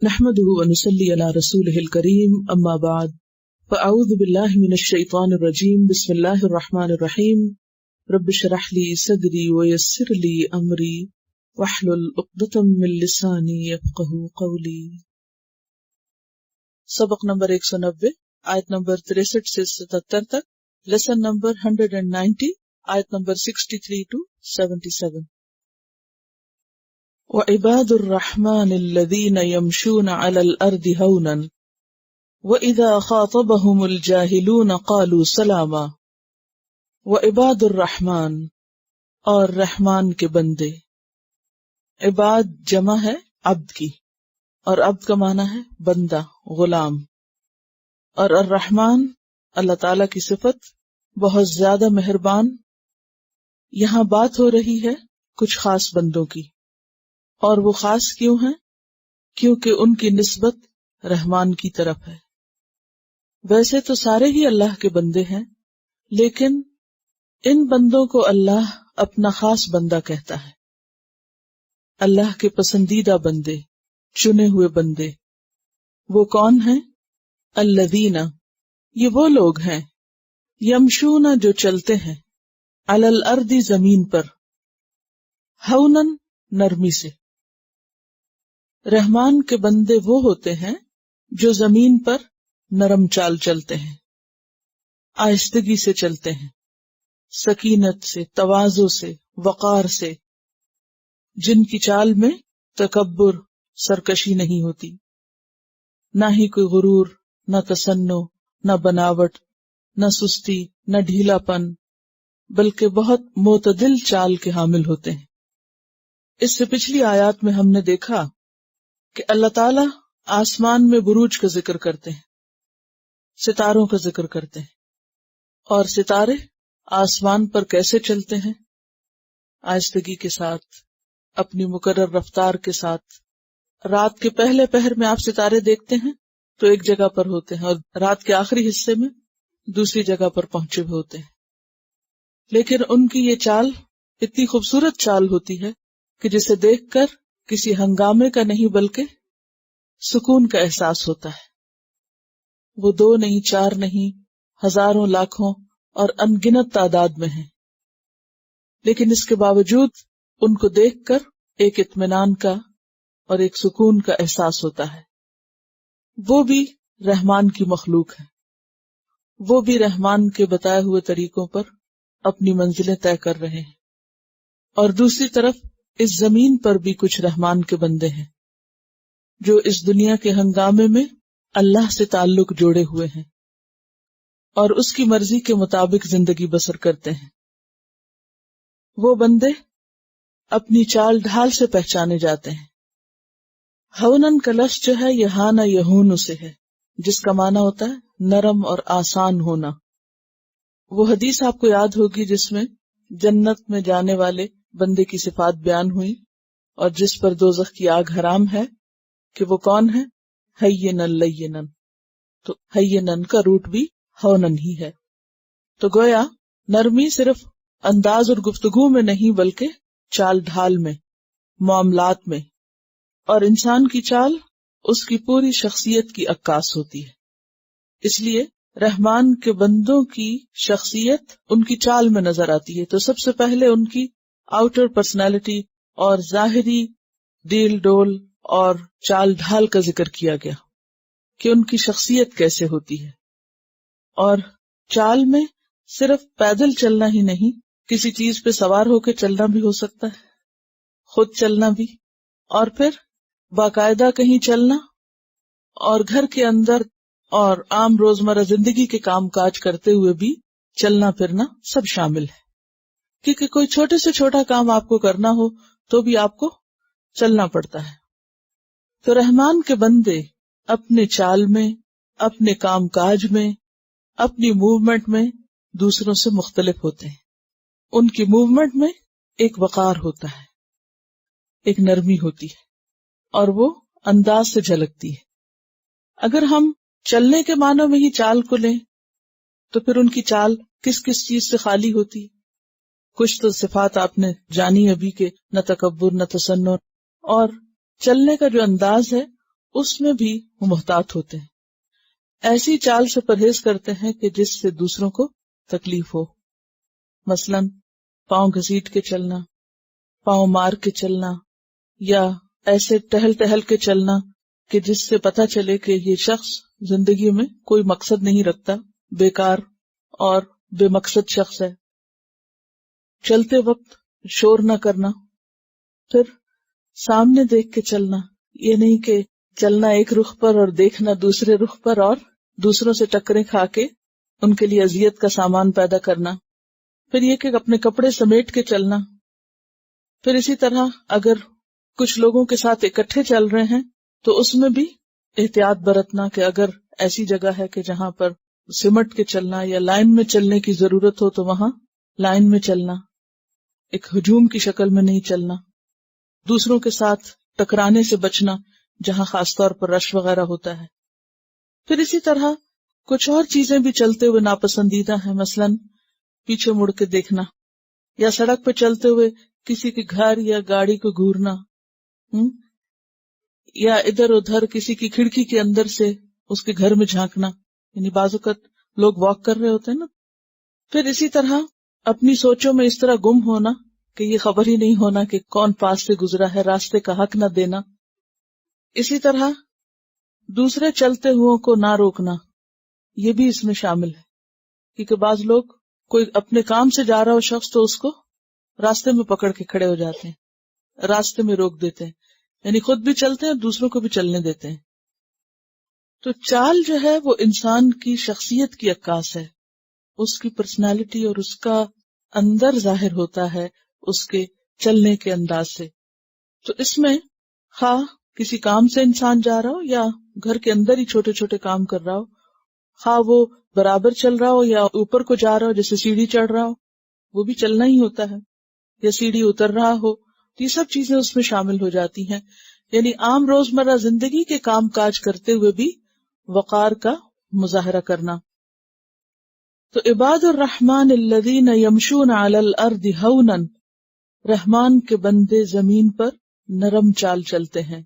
نحمده ونصلي على رسوله الكريم اما بعد فاعوذ بالله من الشيطان الرجيم بسم الله الرحمن الرحيم رب اشرح لي صدري ويسر لي امري واحلل عقدة من لساني يفقهوا قولي۔ سبق نمبر 190 آیت نمبر 63 سے 77 تک، لیسن نمبر 190 آیت نمبر 63 to 77۔ وعباد الرحمن الذين يمشون على الأرض هونا وإذا خاطبهم الجاهلون قالوا سلاما۔ وعباد الرحمن، اور رحمان کے بندے۔ عباد جمع ہے عبد کی، اور عبد کا معنی ہے بندہ، غلام۔ اور الرحمن اللہ تعالی کی صفت، بہت زیادہ مہربان۔ یہاں بات ہو رہی ہے کچھ خاص بندوں کی، اور وہ خاص کیوں ہیں؟ کیونکہ ان کی نسبت رحمان کی طرف ہے۔ ویسے تو سارے ہی اللہ کے بندے ہیں، لیکن ان بندوں کو اللہ اپنا خاص بندہ کہتا ہے۔ اللہ کے پسندیدہ بندے، چنے ہوئے بندے، وہ کون ہیں؟ الذین، یہ وہ لوگ ہیں، یمشون، جو چلتے ہیں، علی الارض، زمین پر، ہونن، نرمی سے۔ رحمان کے بندے وہ ہوتے ہیں جو زمین پر نرم چال چلتے ہیں، آہستگی سے چلتے ہیں، سکینت سے، تواضع سے، وقار سے، جن کی چال میں تکبر، سرکشی نہیں ہوتی، نہ ہی کوئی غرور، نہ تصنع، نہ بناوٹ، نہ سستی، نہ ڈھیلا پن، بلکہ بہت معتدل چال کے حامل ہوتے ہیں۔ اس سے پچھلی آیات میں ہم نے دیکھا کہ اللہ تعالیٰ آسمان میں بروج کا ذکر کرتے ہیں، ستاروں کا ذکر کرتے ہیں، اور ستارے آسمان پر کیسے چلتے ہیں؟ آہستگی کے ساتھ، اپنی مقرر رفتار کے ساتھ۔ رات کے پہلے پہر میں آپ ستارے دیکھتے ہیں تو ایک جگہ پر ہوتے ہیں، اور رات کے آخری حصے میں دوسری جگہ پر پہنچے ہوئے ہوتے ہیں، لیکن ان کی یہ چال اتنی خوبصورت چال ہوتی ہے کہ جسے دیکھ کر کسی ہنگامے کا نہیں بلکہ سکون کا احساس ہوتا ہے۔ وہ 2 نہیں، 4 نہیں، ہزاروں، لاکھوں اور انگنت تعداد میں ہیں، لیکن اس کے باوجود ان کو دیکھ کر ایک اطمینان کا اور ایک سکون کا احساس ہوتا ہے۔ وہ بھی رحمان کی مخلوق ہے، وہ بھی رحمان کے بتائے ہوئے طریقوں پر اپنی منزلیں طے کر رہے ہیں۔ اور دوسری طرف اس زمین پر بھی کچھ رحمان کے بندے ہیں جو اس دنیا کے ہنگامے میں اللہ سے تعلق جوڑے ہوئے ہیں اور اس کی مرضی کے مطابق زندگی بسر کرتے ہیں۔ وہ بندے اپنی چال ڈھال سے پہچانے جاتے ہیں۔ ہونن کا لفظ جو ہے یہ ہانا یہون سے ہے، جس کا معنی ہوتا ہے نرم اور آسان ہونا۔ وہ حدیث آپ کو یاد ہوگی جس میں جنت میں جانے والے بندے کی صفات بیان ہوئی، اور جس پر دوزخ کی آگ حرام ہے کہ وہ کون ہے؟ ہینن لینن۔ تو ہینن کا روٹ بھی ہونن ہی ہے۔ تو گویا نرمی صرف انداز اور گفتگو میں نہیں بلکہ چال ڈھال میں، معاملات میں، اور انسان کی چال اس کی پوری شخصیت کی عکاس ہوتی ہے۔ اس لیے رحمان کے بندوں کی شخصیت ان کی چال میں نظر آتی ہے۔ تو سب سے پہلے ان کی آؤٹر پرسنالٹی اور ظاہری ڈیل ڈول اور چال ڈھال کا ذکر کیا گیا کہ ان کی شخصیت کیسے ہوتی ہے۔ اور چال میں صرف پیدل چلنا ہی نہیں، کسی چیز پہ سوار ہو کے چلنا بھی ہو سکتا ہے، خود چلنا بھی، اور پھر باقاعدہ کہیں چلنا، اور گھر کے اندر اور عام روزمرہ زندگی کے کام کاج کرتے ہوئے بھی چلنا پھرنا سب شامل ہے، کیونکہ کوئی چھوٹے سے چھوٹا کام آپ کو کرنا ہو تو بھی آپ کو چلنا پڑتا ہے۔ تو رحمان کے بندے اپنے چال میں، اپنے کام کاج میں، اپنی موومنٹ میں دوسروں سے مختلف ہوتے ہیں۔ ان کی موومنٹ میں ایک وقار ہوتا ہے، ایک نرمی ہوتی ہے، اور وہ انداز سے جھلکتی ہے۔ اگر ہم چلنے کے معنی میں ہی چال کو لیں تو پھر ان کی چال کس کس چیز سے خالی ہوتی ہے؟ کچھ تو صفات آپ نے جانی ابھی کہ نہ تکبر، نہ تصنع، اور چلنے کا جو انداز ہے اس میں بھی وہ محتاط ہوتے ہیں، ایسی چال سے پرہیز کرتے ہیں کہ جس سے دوسروں کو تکلیف ہو، مثلاً پاؤں گھسیٹ کے چلنا، پاؤں مار کے چلنا، یا ایسے ٹہل ٹہل کے چلنا کہ جس سے پتہ چلے کہ یہ شخص زندگی میں کوئی مقصد نہیں رکھتا، بیکار اور بے مقصد شخص ہے۔ چلتے وقت شور نہ کرنا، پھر سامنے دیکھ کے چلنا، یہ نہیں کہ چلنا ایک رخ پر اور دیکھنا دوسرے رخ پر اور دوسروں سے ٹکریں کھا کے ان کے لیے اذیت کا سامان پیدا کرنا، پھر یہ کہ اپنے کپڑے سمیٹ کے چلنا، پھر اسی طرح اگر کچھ لوگوں کے ساتھ اکٹھے چل رہے ہیں تو اس میں بھی احتیاط برتنا کہ اگر ایسی جگہ ہے کہ جہاں پر سمٹ کے چلنا یا لائن میں چلنے کی ضرورت ہو تو وہاں لائن میں چلنا، ایک ہجوم کی شکل میں نہیں چلنا، دوسروں کے ساتھ ٹکرانے سے بچنا جہاں خاص طور پر رش وغیرہ ہوتا ہے۔ پھر اسی طرح کچھ اور چیزیں بھی چلتے ہوئے ناپسندیدہ ہیں، مثلاً پیچھے مڑ کے دیکھنا، یا سڑک پہ چلتے ہوئے کسی کے گھر یا گاڑی کو گھورنا، یا ادھر ادھر کسی کی کھڑکی کے اندر سے اس کے گھر میں جھانکنا، یعنی بعض اوقات لوگ واک کر رہے ہوتے ہیں نا۔ پھر اسی طرح اپنی سوچوں میں اس طرح گم ہونا کہ یہ خبر ہی نہیں ہونا کہ کون پاس سے گزرا ہے، راستے کا حق نہ دینا۔ اسی طرح دوسرے چلتے ہوئے کو نہ روکنا، یہ بھی اس میں شامل ہے، کیونکہ بعض لوگ کوئی اپنے کام سے جا رہا ہو شخص تو اس کو راستے میں پکڑ کے کھڑے ہو جاتے ہیں، راستے میں روک دیتے ہیں، یعنی خود بھی چلتے ہیں دوسروں کو بھی چلنے دیتے ہیں۔ تو چال جو ہے وہ انسان کی شخصیت کی عکاس ہے، اس کی پرسنالٹی اور اس کا اندر ظاہر ہوتا ہے اس کے چلنے کے انداز سے۔ تو اس میں خواہ کسی کام سے انسان جا رہا ہو یا گھر کے اندر ہی چھوٹے چھوٹے کام کر رہا ہو، خواہ وہ برابر چل رہا ہو یا اوپر کو جا رہا ہو جیسے سیڑھی چڑھ رہا ہو، وہ بھی چلنا ہی ہوتا ہے، یا سیڑھی اتر رہا ہو، یہ سب چیزیں اس میں شامل ہو جاتی ہیں۔ یعنی عام روزمرہ زندگی کے کام کاج کرتے ہوئے بھی وقار کا مظاہرہ کرنا۔ تو عباد الرحمن الذین یمشون علی الارض ہونا، رحمان کے بندے زمین پر نرم چال چلتے ہیں۔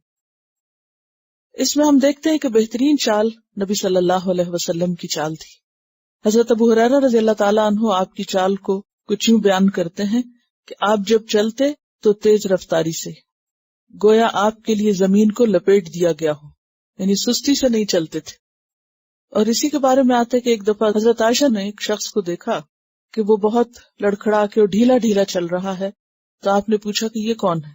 اس میں ہم دیکھتے ہیں کہ بہترین چال نبی صلی اللہ علیہ وسلم کی چال تھی۔ حضرت ابو ہریرہ رضی اللہ تعالیٰ عنہ آپ کی چال کو کچھ یوں بیان کرتے ہیں کہ آپ جب چلتے تو تیز رفتاری سے، گویا آپ کے لیے زمین کو لپیٹ دیا گیا ہو، یعنی سستی سے نہیں چلتے تھے۔ اور اسی کے بارے میں آتے کہ ایک دفعہ حضرت عائشہ نے ایک شخص کو دیکھا کہ وہ بہت لڑکھڑا کے اور ڈھیلا ڈھیلا چل رہا ہے، تو آپ نے پوچھا کہ یہ کون ہے؟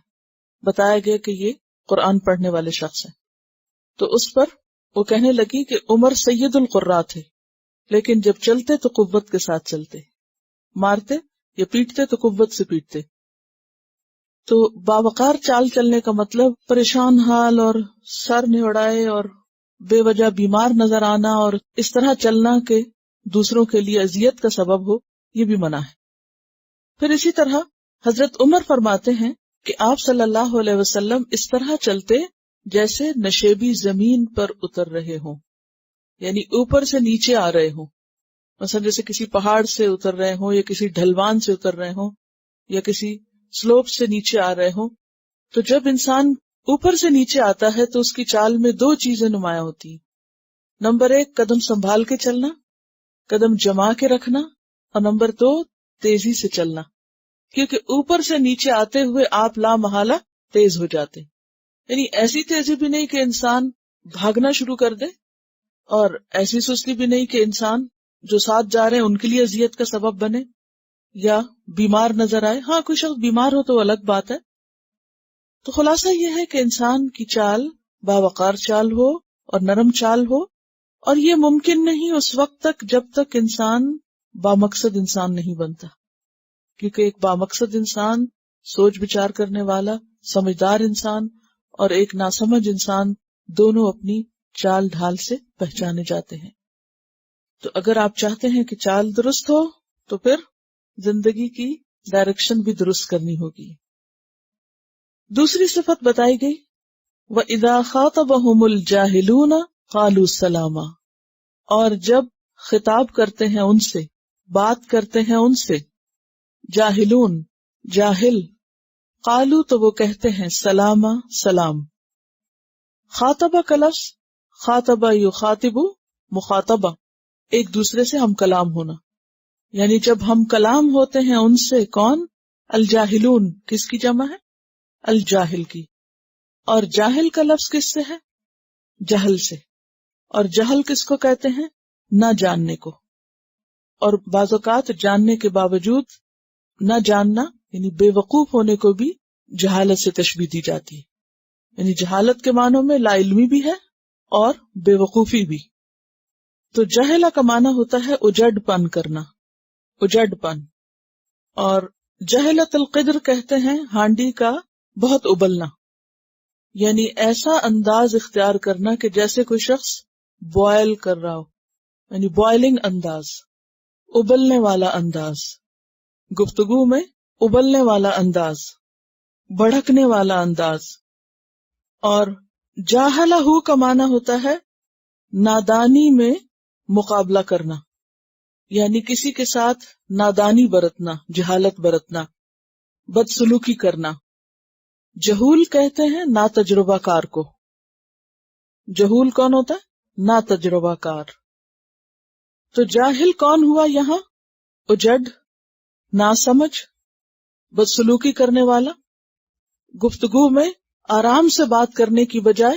بتایا گیا کہ یہ قرآن پڑھنے والے شخص ہیں۔ تو اس پر وہ کہنے لگی کہ عمر سید القراء تھے، لیکن جب چلتے تو قوت کے ساتھ چلتے، مارتے یا پیٹتے تو قوت سے پیٹتے۔ تو باوقار چال چلنے کا مطلب پریشان حال اور سر نہڑائے اور بے وجہ بیمار نظر آنا اور اس طرح چلنا کہ دوسروں کے لیے اذیت کا سبب ہو، یہ بھی منع ہے۔ پھر اسی طرح حضرت عمر فرماتے ہیں کہ آپ صلی اللہ علیہ وسلم اس طرح چلتے جیسے نشیبی زمین پر اتر رہے ہوں، یعنی اوپر سے نیچے آ رہے ہوں، مثلا جیسے کسی پہاڑ سے اتر رہے ہوں یا کسی ڈھلوان سے اتر رہے ہوں یا کسی سلوپ سے نیچے آ رہے ہوں۔ تو جب انسان اوپر سے نیچے آتا ہے تو اس کی چال میں دو چیزیں نمایاں ہوتی ہیں۔ نمبر 1 قدم سنبھال کے چلنا، قدم جما کے رکھنا، اور نمبر 2 تیزی سے چلنا، کیونکہ اوپر سے نیچے آتے ہوئے آپ لا محالہ تیز ہو جاتے ہیں۔ یعنی ایسی تیزی بھی نہیں کہ انسان بھاگنا شروع کر دے، اور ایسی سستی بھی نہیں کہ انسان جو ساتھ جا رہے ہیں ان کے لیے اذیت کا سبب بنے یا بیمار نظر آئے۔ ہاں کوئی شخص بیمار ہو تو الگ بات ہے۔ تو خلاصہ یہ ہے کہ انسان کی چال باوقار چال ہو اور نرم چال ہو، اور یہ ممکن نہیں اس وقت تک جب تک انسان بامقصد انسان نہیں بنتا، کیونکہ ایک بامقصد انسان، سوچ بچار کرنے والا، سمجھدار انسان اور ایک ناسمجھ انسان دونوں اپنی چال ڈھال سے پہچانے جاتے ہیں۔ تو اگر آپ چاہتے ہیں کہ چال درست ہو تو پھر زندگی کی ڈائریکشن بھی درست کرنی ہوگی۔ دوسری صفت بتائی گئی وَإِذَا خَاطَبَهُمُ الْجَاهِلُونَ قَالُوا سَلَامًا، اور جب خطاب کرتے ہیں ان سے، بات کرتے ہیں ان سے، جاہلون جاہل، قالو تو وہ کہتے ہیں سلاما سلام۔ خاطبہ کا لفظ خاطبہ یخاطب مخاطبہ، ایک دوسرے سے ہم کلام ہونا، یعنی جب ہم کلام ہوتے ہیں ان سے، کون؟ الجاہلون، کس کی جمع ہے؟ الجاہل کی. اور جاہل کا لفظ کس سے ہے؟ جہل سے. اور جہل کس کو کہتے ہیں؟ نہ جاننے کو. اور بعض اوقات جاننے کے باوجود نہ جاننا یعنی بے وقوف ہونے کو بھی جہالت سے تشبیہ دی جاتی ہے. یعنی جہالت کے معنوں میں لا علمی بھی ہے اور بے وقوفی بھی. تو جہلا کا معنی ہوتا ہے اجڑ پن کرنا، اجڑ پن. اور جہلت القدر کہتے ہیں ہانڈی کا بہت ابلنا، یعنی ایسا انداز اختیار کرنا کہ جیسے کوئی شخص بوائل کر رہا ہو، یعنی بوائلنگ انداز، ابلنے والا انداز، گفتگو میں ابلنے والا انداز، بھڑکنے والا انداز. اور جاہلہ کا معنی ہوتا ہے نادانی میں مقابلہ کرنا، یعنی کسی کے ساتھ نادانی برتنا، جہالت برتنا، بدسلوکی کرنا. جہول کہتے ہیں نا تجربہ کار کو. جہول کون ہوتا ہے؟ نا تجربہ کار. تو جاہل کون ہوا یہاں؟ اجڑ، نا سمجھ، بدسلوکی کرنے والا، گفتگو میں آرام سے بات کرنے کی بجائے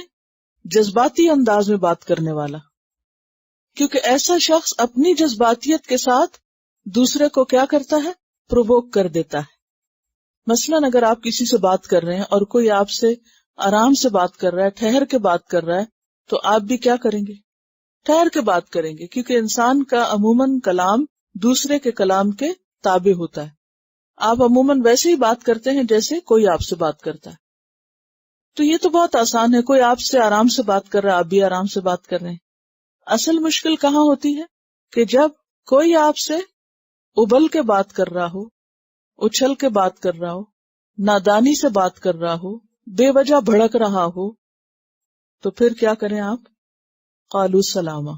جذباتی انداز میں بات کرنے والا. کیونکہ ایسا شخص اپنی جذباتیت کے ساتھ دوسرے کو کیا کرتا ہے؟ پرووک کر دیتا ہے. مثلاً اگر آپ کسی سے بات کر رہے ہیں اور کوئی آپ سے آرام سے بات کر رہا ہے، ٹھہر کے بات کر رہا ہے، تو آپ بھی کیا کریں گے؟ ٹھہر کے بات کریں گے، کیونکہ انسان کا عموماً کلام دوسرے کے کلام کے تابع ہوتا ہے. آپ عموماً ویسے ہی بات کرتے ہیں جیسے کوئی آپ سے بات کرتا ہے. تو یہ تو بہت آسان ہے، کوئی آپ سے آرام سے بات کر رہا ہے، آپ بھی آرام سے بات کر رہے ہیں. اصل مشکل کہاں ہوتی ہے کہ جب کوئی آپ سے ابل کے بات کر رہا ہو، اچھل کے بات کر رہا ہو، نادانی سے بات کر رہا ہو، بے وجہ بھڑک رہا ہو، تو پھر کیا کریں آپ؟ قالوا سلاما،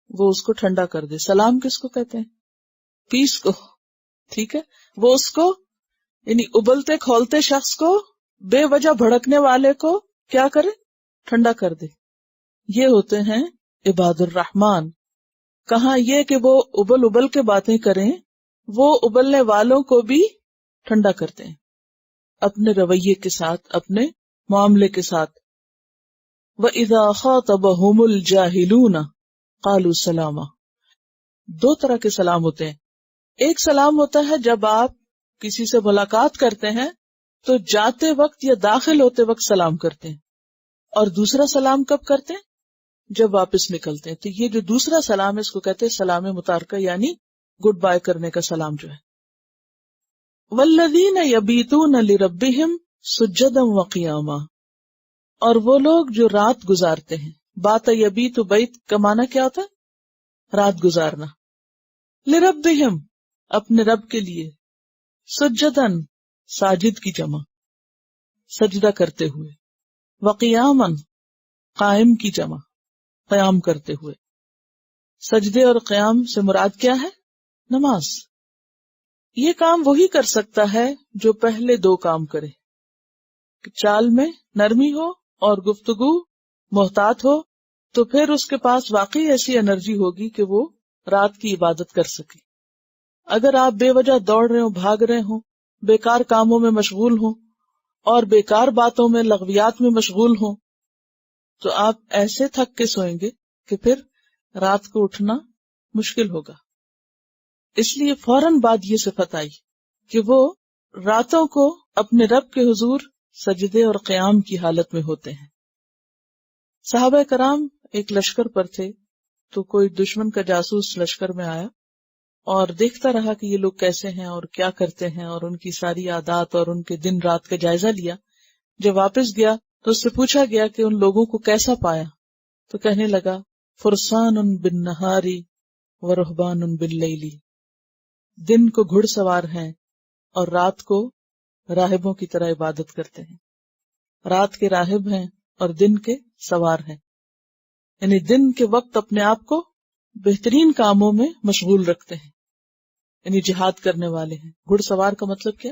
وہ اس کو ٹھنڈا کر دے. سلام کس کو کہتے ہیں؟ پیس کو. ٹھیک ہے، وہ اس کو یعنی ابلتے کھولتے شخص کو، بے وجہ بھڑکنے والے کو کیا کرے؟ ٹھنڈا کر دے. یہ ہوتے ہیں عباد الرحمن. کہاں یہ کہ وہ ابل ابل کے باتیں کریں، وہ ابلنے والوں کو بھی ٹھنڈا کرتے ہیں اپنے رویے کے ساتھ، اپنے معاملے کے ساتھ. وَإِذَا خَاطَبَهُمُ الْجَاهِلُونَ قَالُوا سَلَامًا. دو طرح کے سلام ہوتے ہیں. ایک سلام ہوتا ہے جب آپ کسی سے ملاقات کرتے ہیں تو جاتے وقت یا داخل ہوتے وقت سلام کرتے ہیں، اور دوسرا سلام کب کرتے ہیں؟ جب واپس نکلتے ہیں. تو یہ جو دوسرا سلام ہے اس کو کہتے ہیں سلام متارکہ، یعنی گڈ بائے کرنے کا سلام جو ہے. وَالَّذِينَ يَبِيتُونَ لِرَبِّهِمْ سُجَّدًا وَقِيَامًا. اور وہ لوگ جو رات گزارتے ہیں. بات یبیت بیت کا معنی کیا ہوتا ہے؟ رات گزارنا. لِرَبِّهِمْ، اپنے رب کے لیے. سجدن، ساجد کی جمع، سجدہ کرتے ہوئے. وقیامن، قائم کی جمع، قیام کرتے ہوئے. سجدے اور قیام سے مراد کیا ہے؟ نماز. یہ کام وہی کر سکتا ہے جو پہلے دو کام کرے، کہ چال میں نرمی ہو اور گفتگو محتاط ہو، تو پھر اس کے پاس واقعی ایسی انرجی ہوگی کہ وہ رات کی عبادت کر سکے. اگر آپ بے وجہ دوڑ رہے ہوں، بھاگ رہے ہوں، بیکار کاموں میں مشغول ہوں اور بیکار باتوں میں، لغویات میں مشغول ہوں، تو آپ ایسے تھک کے سوئیں گے کہ پھر رات کو اٹھنا مشکل ہوگا. اس لیے فوراً بعد یہ صفت آئی کہ وہ راتوں کو اپنے رب کے حضور سجدے اور قیام کی حالت میں ہوتے ہیں. صحابہ کرام ایک لشکر پر تھے، تو کوئی دشمن کا جاسوس لشکر میں آیا اور دیکھتا رہا کہ یہ لوگ کیسے ہیں اور کیا کرتے ہیں، اور ان کی ساری عادات اور ان کے دن رات کا جائزہ لیا. جب واپس گیا تو اس سے پوچھا گیا کہ ان لوگوں کو کیسا پایا، تو کہنے لگا فرسان بالنہار و رہبان باللیل. دن کو گھڑ سوار ہیں اور رات کو راہبوں کی طرح عبادت کرتے ہیں. رات کے راہب ہیں اور دن کے سوار ہیں، یعنی دن کے وقت اپنے آپ کو بہترین کاموں میں مشغول رکھتے ہیں، یعنی جہاد کرنے والے ہیں. گھڑ سوار کا مطلب کیا؟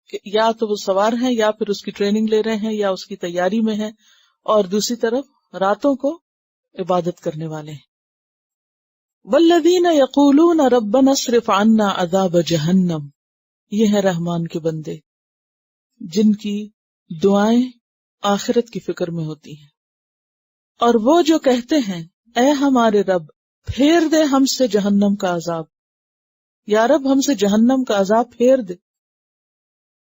کہ یا تو وہ سوار ہیں یا پھر اس کی ٹریننگ لے رہے ہیں یا اس کی تیاری میں ہیں اور دوسری طرف راتوں کو عبادت کرنے والے ہیں. والذین یقولون ربنا اصرف عنا عذاب جہنم، یہ ہے رحمان کے بندے جن کی دعائیں آخرت کی فکر میں ہوتی ہیں. اور وہ جو کہتے ہیں اے ہمارے رب پھیر دے ہم سے جہنم کا عذاب، یا رب ہم سے جہنم کا عذاب پھیر دے.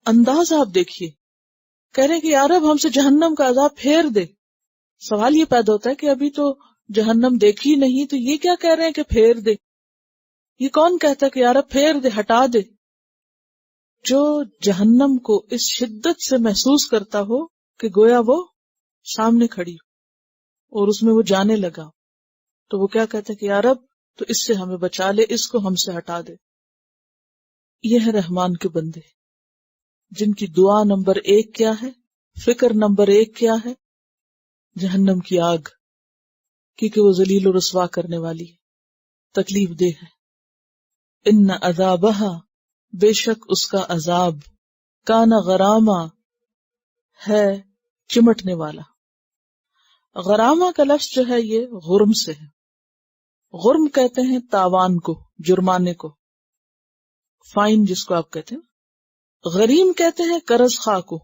انداز آپ دیکھیے، کہہ رہے کہ یا رب ہم سے جہنم کا عذاب پھیر دے. سوال یہ پیدا ہوتا ہے کہ ابھی تو جہنم دیکھی نہیں، تو یہ کیا کہہ رہے ہیں کہ پھیر دے؟ یہ کون کہتا ہے کہ یا رب پھیر دے، ہٹا دے؟ جو جہنم کو اس شدت سے محسوس کرتا ہو کہ گویا وہ سامنے کھڑی اور اس میں وہ جانے لگا، تو وہ کیا کہتا ہے کہ یا رب تو اس سے ہمیں بچا لے، اس کو ہم سے ہٹا دے. یہ ہے رحمان کے بندے جن کی دعا نمبر 1 کیا ہے، فکر نمبر 1 کیا ہے؟ جہنم کی آگ، کیونکہ وہ ذلیل و رسوا کرنے والی ہے، تکلیف دہ ہے. ان عذابہا، بے شک اس کا عذاب، کان غراما، ہے چمٹنے والا. غرامہ کا لفظ جو ہے یہ غرم سے ہے. غرم کہتے ہیں تاوان کو، جرمانے کو، فائن جس کو آپ کہتے ہیں. غریم کہتے ہیں قرض خواہ کو.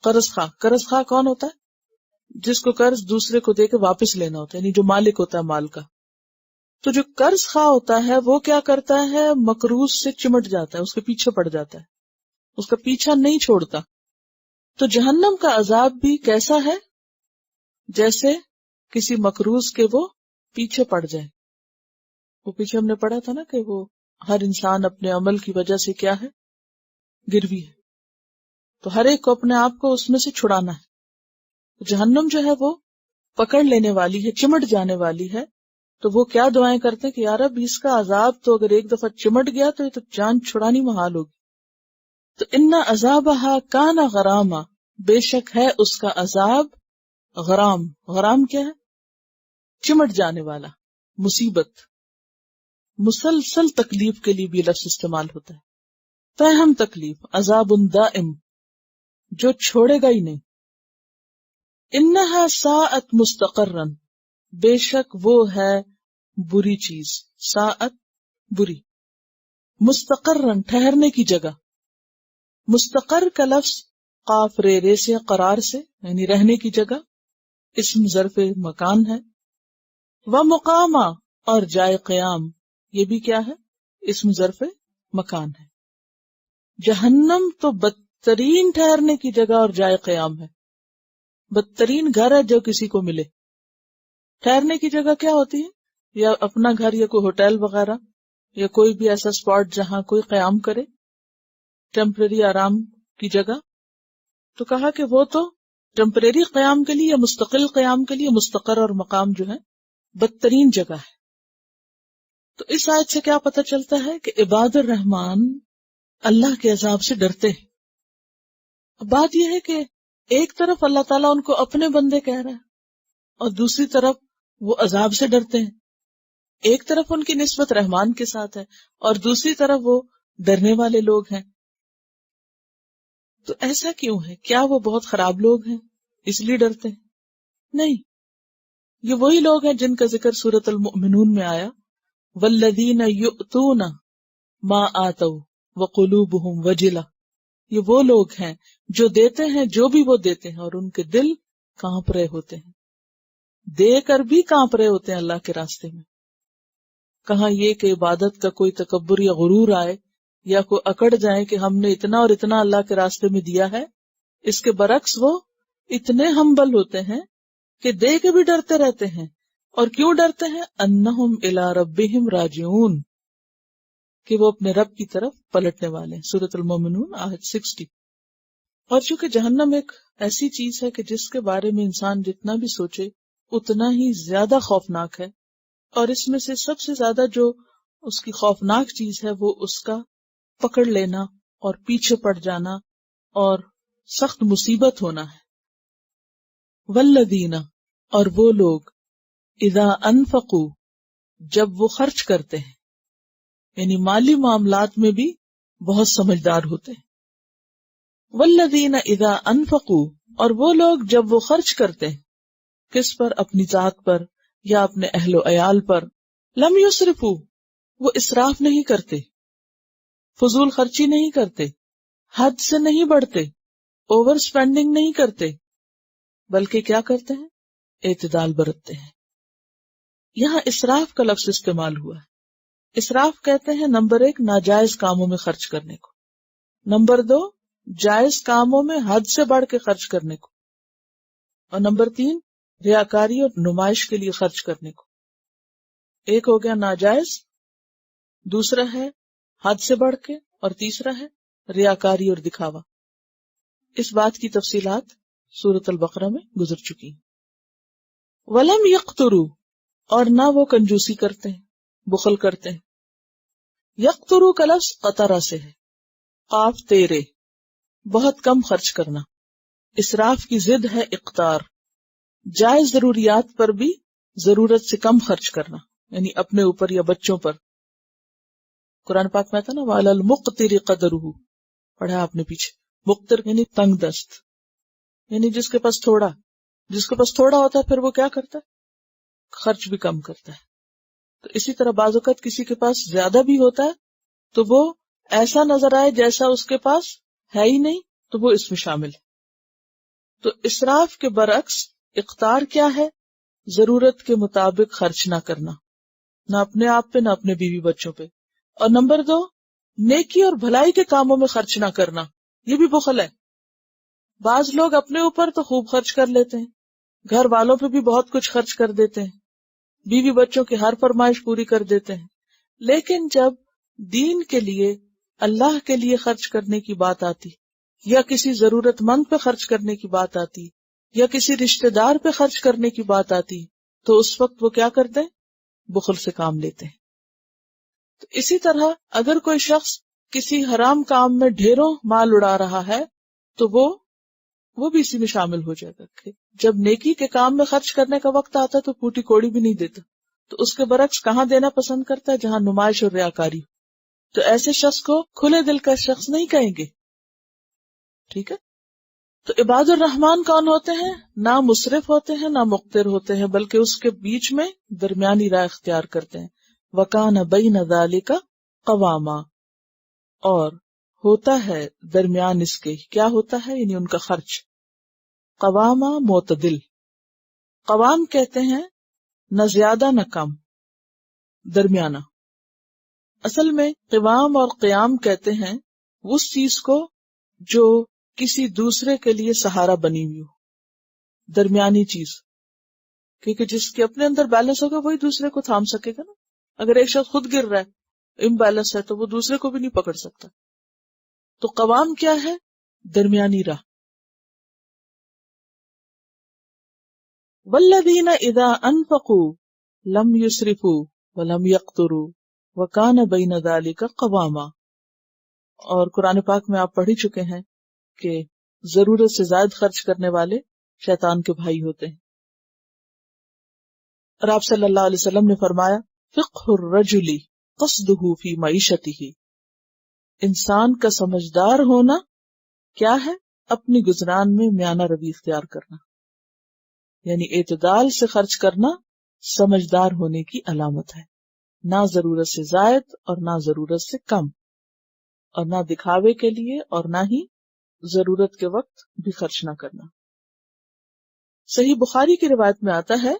قرض خواہ کون ہوتا ہے؟ جس کو قرض دوسرے کو دے کے واپس لینا ہوتا ہے، یعنی جو مالک ہوتا ہے مال کا. تو جو قرض خواہ ہوتا ہے وہ کیا کرتا ہے؟ مقروض سے چمٹ جاتا ہے، اس کے پیچھے پڑ جاتا ہے، اس کا پیچھا نہیں چھوڑتا. تو جہنم کا عذاب بھی کیسا ہے؟ جیسے کسی مقروض کے وہ پیچھے پڑ جائے. وہ پیچھے ہم نے پڑھا تھا نا کہ وہ ہر انسان اپنے عمل کی وجہ سے کیا ہے؟ گروی ہے. تو ہر ایک کو اپنے آپ کو اس میں سے چھڑانا ہے. جہنم جو ہے وہ پکڑ لینے والی ہے، چمٹ جانے والی ہے. تو وہ کیا دعائیں کرتے ہیں کہ یا رب اس کا عذاب تو اگر ایک دفعہ چمٹ گیا تو یہ تو جان چھڑانی محال ہوگی. تو ان عذابہا کان غراما، بے شک ہے اس کا عذاب غرام. غرام کیا ہے؟ چمٹ جانے والا، مصیبت. مسلسل تکلیف کے لیے بھی لفظ استعمال ہوتا ہے. فہم تکلیف، عذاب دائم، جو چھوڑے گا ہی نہیں. انہا ساعت مستقرن، بے شک وہ ہے بری چیز. ساعت بری، مستقرن ٹھہرنے کی جگہ. مستقر کا لفظ قاف رے سے، قرار سے، یعنی رہنے کی جگہ. اسم ظرف مکان ہے. ومقاما، اور جائے قیام، یہ بھی کیا ہے؟ اسم ظرف مکان ہے. جہنم تو بدترین ٹھہرنے کی جگہ اور جائے قیام ہے. بدترین گھر ہے جو کسی کو ملے. ٹھہرنے کی جگہ کیا ہوتی ہے؟ یا اپنا گھر، یا کوئی ہوٹل وغیرہ، یا کوئی بھی ایسا اسپاٹ جہاں کوئی قیام کرے، ٹیمپرری آرام کی جگہ. تو کہا کہ وہ تو ٹیمپرری قیام کے لیے یا مستقل قیام کے لیے مستقر اور مقام جو ہے بدترین جگہ ہے. تو اس آیت سے کیا پتہ چلتا ہے کہ عباد الرحمن اللہ کے عذاب سے ڈرتے ہیں. بات یہ ہے کہ ایک طرف اللہ تعالیٰ ان کو اپنے بندے کہہ رہا ہے اور دوسری طرف وہ عذاب سے ڈرتے ہیں. ایک طرف ان کی نسبت رحمان کے ساتھ ہے اور دوسری طرف وہ ڈرنے والے لوگ ہیں. تو ایسا کیوں ہے؟ کیا وہ بہت خراب لوگ ہیں اس لیے ڈرتے ہیں؟ نہیں، یہ وہی لوگ ہیں جن کا ذکر سورۃ المؤمنون میں آیا. والذین یؤتون ما آتوا وقلوبہم وجلہ. یہ وہ لوگ ہیں جو دیتے ہیں جو بھی وہ دیتے ہیں اور ان کے دل کانپ رہے ہوتے ہیں. دے کر بھی کانپ رہے ہوتے ہیں اللہ کے راستے میں. کہاں یہ کہ عبادت کا کوئی تکبر یا غرور آئے یا کوئی اکڑ جائے کہ ہم نے اتنا اور اتنا اللہ کے راستے میں دیا ہے. اس کے برعکس وہ اتنے ہمبل ہوتے ہیں کہ دے کے بھی ڈرتے رہتے ہیں. اور کیوں ڈرتے ہیں؟ انہم الی ربہم راجعون، کہ وہ اپنے رب کی طرف پلٹنے والے ہیں. سورۃ المومنون آیت 60. اور چونکہ جہنم ایک ایسی چیز ہے کہ جس کے بارے میں انسان جتنا بھی سوچے اتنا ہی زیادہ خوفناک ہے. اور اس میں سے سب سے زیادہ جو اس کی خوفناک چیز ہے وہ اس کا پکڑ لینا اور پیچھے پڑ جانا اور سخت مصیبت ہونا ہے. والذین، اور وہ لوگ، اذا انفقوا، جب وہ خرچ کرتے ہیں، یعنی مالی معاملات میں بھی بہت سمجھدار ہوتے ہیں. والذین اذا انفقوا، اور وہ لوگ جب وہ خرچ کرتے ہیں کس پر؟ اپنی ذات پر یا اپنے اہل و عیال پر، لم یسرفو، وہ اسراف نہیں کرتے، فضول خرچی نہیں کرتے، حد سے نہیں بڑھتے، اوور سپینڈنگ نہیں کرتے، بلکہ کیا کرتے ہیں؟ اعتدال برتتے ہیں۔ یہاں اسراف کا لفظ استعمال ہوا ہے۔ اسراف کہتے ہیں نمبر 1 ناجائز کاموں میں خرچ کرنے کو، نمبر 2 جائز کاموں میں حد سے بڑھ کے خرچ کرنے کو، اور نمبر 3 ریاکاری اور نمائش کے لیے خرچ کرنے کو۔ ایک ہو گیا ناجائز، دوسرا ہے حد سے بڑھ کے، اور تیسرا ہے ریاکاری اور دکھاوا۔ اس بات کی تفصیلات سورۃ البقرہ میں گزر چکی ہیں۔ ولم یقتروا، اور نہ وہ کنجوسی کرتے ہیں، بخل کرتے ہیں۔ یقتروا کا لفظ قطرہ سے ہے، قاف تیرے، بہت کم خرچ کرنا۔ اسراف کی ضد ہے اقتار، جائز ضروریات پر بھی ضرورت سے کم خرچ کرنا، یعنی اپنے اوپر یا بچوں پر۔ قرآن پاک میں تھا نا وَعَلَى الْمُقْتِرِ قَدْرُهُ، پڑھا آپ نے پیچھے۔ مقتر یعنی تنگ دست، یعنی جس کے پاس تھوڑا ہوتا ہے پھر وہ کیا کرتا ہے؟ خرچ بھی کم کرتا ہے۔ تو اسی طرح بعض اوقات کسی کے پاس زیادہ بھی ہوتا ہے تو وہ ایسا نظر آئے جیسا اس کے پاس ہے ہی نہیں، تو وہ اس میں شامل ہے۔ تو اسراف کے برعکس اقتار کیا ہے؟ ضرورت کے مطابق خرچ نہ کرنا، نہ اپنے آپ پہ نہ اپنے بیوی بچوں پہ۔ اور نمبر 2 نیکی اور بھلائی کے کاموں میں خرچ نہ کرنا، یہ بھی بخل ہے۔ بعض لوگ اپنے اوپر تو خوب خرچ کر لیتے ہیں، گھر والوں پہ بھی بہت کچھ خرچ کر دیتے ہیں، بیوی بچوں کی ہر فرمائش پوری کر دیتے ہیں، لیکن جب دین کے لیے، اللہ کے لیے خرچ کرنے کی بات آتی، یا کسی ضرورت مند پہ خرچ کرنے کی بات آتی، یا کسی رشتہ دار پہ خرچ کرنے کی بات آتی، تو اس وقت وہ کیا کرتے ہیں؟ بخل سے کام لیتے ہیں۔ تو اسی طرح اگر کوئی شخص کسی حرام کام میں ڈھیروں مال اڑا رہا ہے تو وہ بھی اسی میں شامل ہو جائے گا۔ جب نیکی کے کام میں خرچ کرنے کا وقت آتا ہے تو پوٹی کوڑی بھی نہیں دیتا، تو اس کے برعکس کہاں دینا پسند کرتا ہے؟ جہاں نمائش اور ریاکاری ہو۔ تو ایسے شخص کو کھلے دل کا شخص نہیں کہیں گے، ٹھیک ہے؟ تو عباد الرحمن کون ہوتے ہیں؟ نہ مسرف ہوتے ہیں نہ مقتر ہوتے ہیں، بلکہ اس کے بیچ میں درمیانی راہ اختیار کرتے ہیں۔ وَكَانَ بَيْنَ ذَلِكَ قَوَامًا، اور ہوتا ہے درمیان اس کے، کیا ہوتا ہے؟ یعنی ان کا خرچ۔ قواما معتدل، قوام کہتے ہیں نہ زیادہ نہ کم، درمیانہ۔ اصل میں قوام اور قیام کہتے ہیں اس چیز کو جو کسی دوسرے کے لیے سہارا بنی ہوئی ہو، درمیانی چیز، کیونکہ جس کے اپنے اندر بیلنس ہوگا وہی دوسرے کو تھام سکے گا نا۔ اگر ایک شخص خود گر رہا ہے، امبیلنس ہے، تو وہ دوسرے کو بھی نہیں پکڑ سکتا۔ تو قوام کیا ہے؟ درمیانی راہ۔ والذین اذا انفقوا لم یسرفوا ولم یقتروا وکان بین ذلک قواما۔ اور قرآن پاک میں آپ پڑھ ہی چکے ہیں کہ ضرورت سے زائد خرچ کرنے والے شیطان کے بھائی ہوتے ہیں۔ اور آپ صلی اللہ علیہ وسلم نے فرمایا فقہ الرجل قصدہ فی معیشتہ، انسان کا سمجھدار ہونا کیا ہے؟ اپنی گزران میں میانہ روی اختیار کرنا، یعنی اعتدال سے خرچ کرنا سمجھدار ہونے کی علامت ہے۔ نہ ضرورت سے زائد اور نہ ضرورت سے کم، اور نہ دکھاوے کے لیے اور نہ ہی ضرورت کے وقت بھی خرچ نہ کرنا۔ صحیح بخاری کی روایت میں آتا ہے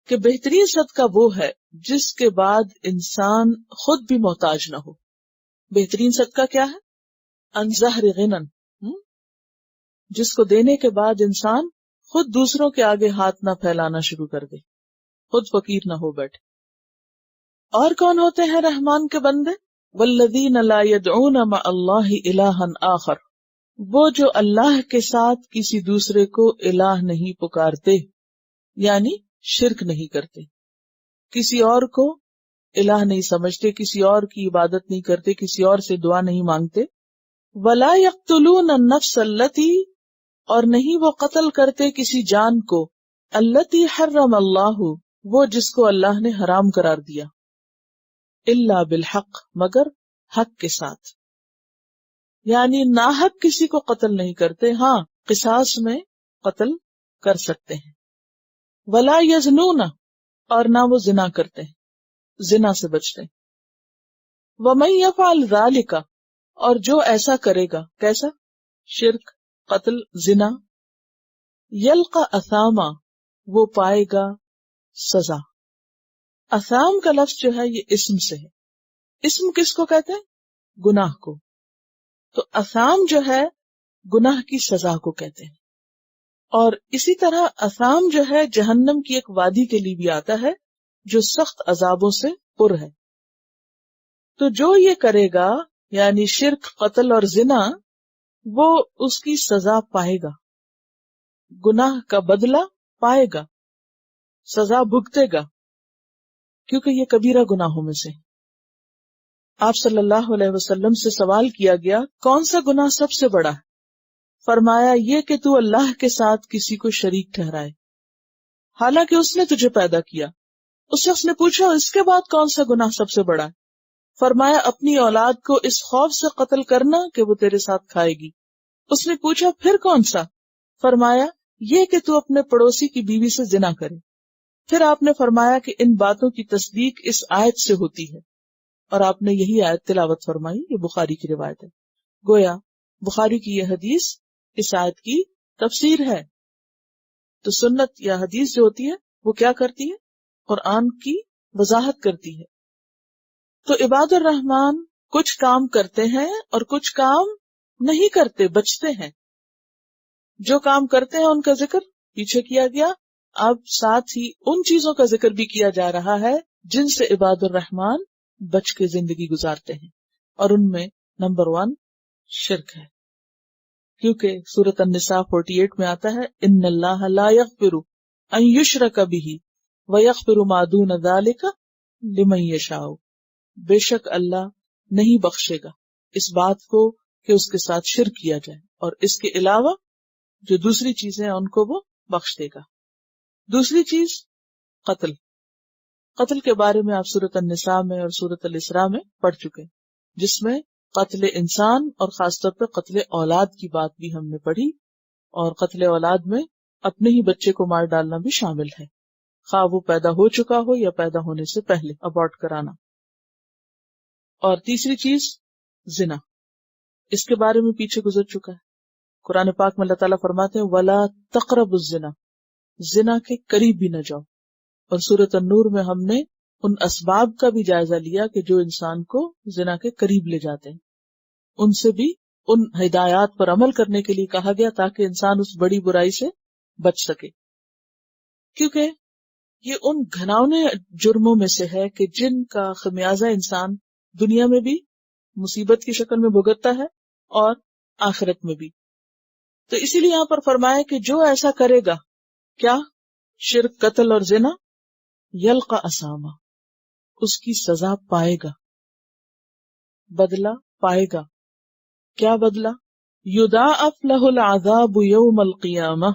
کہ بہترین صدقہ وہ ہے جس کے بعد انسان خود بھی محتاج نہ ہو۔ بہترین صدقہ کیا ہے؟ عن ظہر غنن، جس کو دینے کے بعد انسان خود دوسروں کے آگے ہاتھ نہ پھیلانا شروع کر دے، خود فقیر نہ ہو بیٹھے۔ اور کون ہوتے ہیں رحمان کے بندے؟ والذین لا يدعون مع اللہ الہا آخر، وہ جو اللہ کے ساتھ کسی دوسرے کو الہ نہیں پکارتے، یعنی شرک نہیں کرتے، کسی اور کو الہ نہیں سمجھتے، کسی اور کی عبادت نہیں کرتے، کسی اور سے دعا نہیں مانگتے۔ ولا یقتلون النفس التی، اور نہیں وہ قتل کرتے کسی جان کو، التی حرم اللہ، وہ جس کو اللہ نے حرام قرار دیا، الا بالحق، مگر حق کے ساتھ، یعنی ناحق کسی کو قتل نہیں کرتے۔ ہاں قصاص میں قتل کر سکتے ہیں. ولا یزنون، اور نہ وہ زنا کرتے ہیں، زنا سے بچتے ہیں. ومن یفعل ذلک، اور جو ایسا کرے گا، کیسا؟ شرک، قتل، زنا، یلقى اثاما، وہ پائے گا سزا. اثام کا لفظ جو ہے یہ اسم سے ہے. اسم کس کو کہتے ہیں؟ گناہ کو. تو اثام جو ہے گناہ کی سزا کو کہتے ہیں. اور اسی طرح اثام جو ہے جہنم کی ایک وادی کے لیے بھی آتا ہے جو سخت عذابوں سے پر ہے. تو جو یہ کرے گا یعنی شرک، قتل اور زنا، وہ اس کی سزا پائے گا، گناہ کا بدلہ پائے گا، سزا بھگتے گا، کیونکہ یہ کبیرہ گناہوں میں سے. آپ صلی اللہ علیہ وسلم سے سوال کیا گیا کون سا گناہ سب سے بڑا ہے؟ فرمایا یہ کہ تو اللہ کے ساتھ کسی کو شریک ٹھہرائے حالانکہ اس نے تجھے پیدا کیا. اس شخص نے پوچھا اس کے بعد کون سا گناہ سب سے بڑا ہے؟ فرمایا اپنی اولاد کو اس خوف سے قتل کرنا کہ وہ تیرے ساتھ کھائے گی. اس نے پوچھا پھر کون سا؟ فرمایا یہ کہ تو اپنے پڑوسی کی بیوی سے زنا کرے. پھر آپ نے فرمایا کہ ان باتوں کی تصدیق اس آیت سے ہوتی ہے، اور آپ نے یہی آیت تلاوت فرمائی. یہ بخاری کی روایت ہے. گویا بخاری کی یہ حدیث اس آیت کی تفسیر ہے. تو سنت یا حدیث جو ہوتی ہے وہ کیا کرتی ہے؟ قرآن کی وضاحت کرتی ہے. تو عباد الرحمن کچھ کام کرتے ہیں اور کچھ کام نہیں کرتے، بچتے ہیں. جو کام کرتے ہیں ان کا ذکر پیچھے کیا گیا. اب ساتھ ہی ان چیزوں کا ذکر بھی کیا جا رہا ہے جن سے عباد الرحمن بچ کے زندگی گزارتے ہیں، اور ان میں نمبر 1 شرک ہے. کیونکہ سورۃ النساء 48 میں آتا ہے ان اللہ لا یغفر ان یشرک بہ ویغفر ما دون ذلک لمن یشاء. بے شک اللہ نہیں بخشے گا اس بات کو کہ اس کے ساتھ شرک کیا جائے، اور اس کے علاوہ جو دوسری چیزیں ہیں ان کو وہ بخش دے گا. دوسری چیز قتل. قتل کے بارے میں آپ سورۃ النساء میں اور سورۃ الاسراء میں پڑھ چکے، جس میں قتل انسان اور خاص طور پہ قتل اولاد کی بات بھی ہم نے پڑھی. اور قتل اولاد میں اپنے ہی بچے کو مار ڈالنا بھی شامل ہے، خواہ وہ پیدا ہو چکا ہو یا پیدا ہونے سے پہلے ابورٹ کرانا. اور تیسری چیز زنا. اس کے بارے میں پیچھے گزر چکا ہے. قرآن پاک میں اللہ تعالیٰ فرماتے ہیں وَلَا تَقْرَبُوا الزِّنَا، زنا کے قریب بھی نہ جاؤ. اور سورۃ النور میں ہم نے ان اسباب کا بھی جائزہ لیا کہ جو انسان کو زنا کے قریب لے جاتے ہیں. ان سے بھی ان ہدایات پر عمل کرنے کے لیے کہا گیا تاکہ انسان اس بڑی برائی سے بچ سکے. کیونکہ یہ ان گھناؤنے جرموں میں سے ہے کہ جن کا خمیازہ انسان دنیا میں بھی مصیبت کی شکل میں بھگتتا ہے اور آخرت میں بھی. تو اسی لیے یہاں پر فرمایا کہ جو ایسا کرے گا، کیا؟ شرک، قتل اور زنا، یلقى اثاما، اس کی سزا پائے گا، بدلہ پائے گا. کیا بدلہ؟ یضاعف له العذاب یوم القیامہ،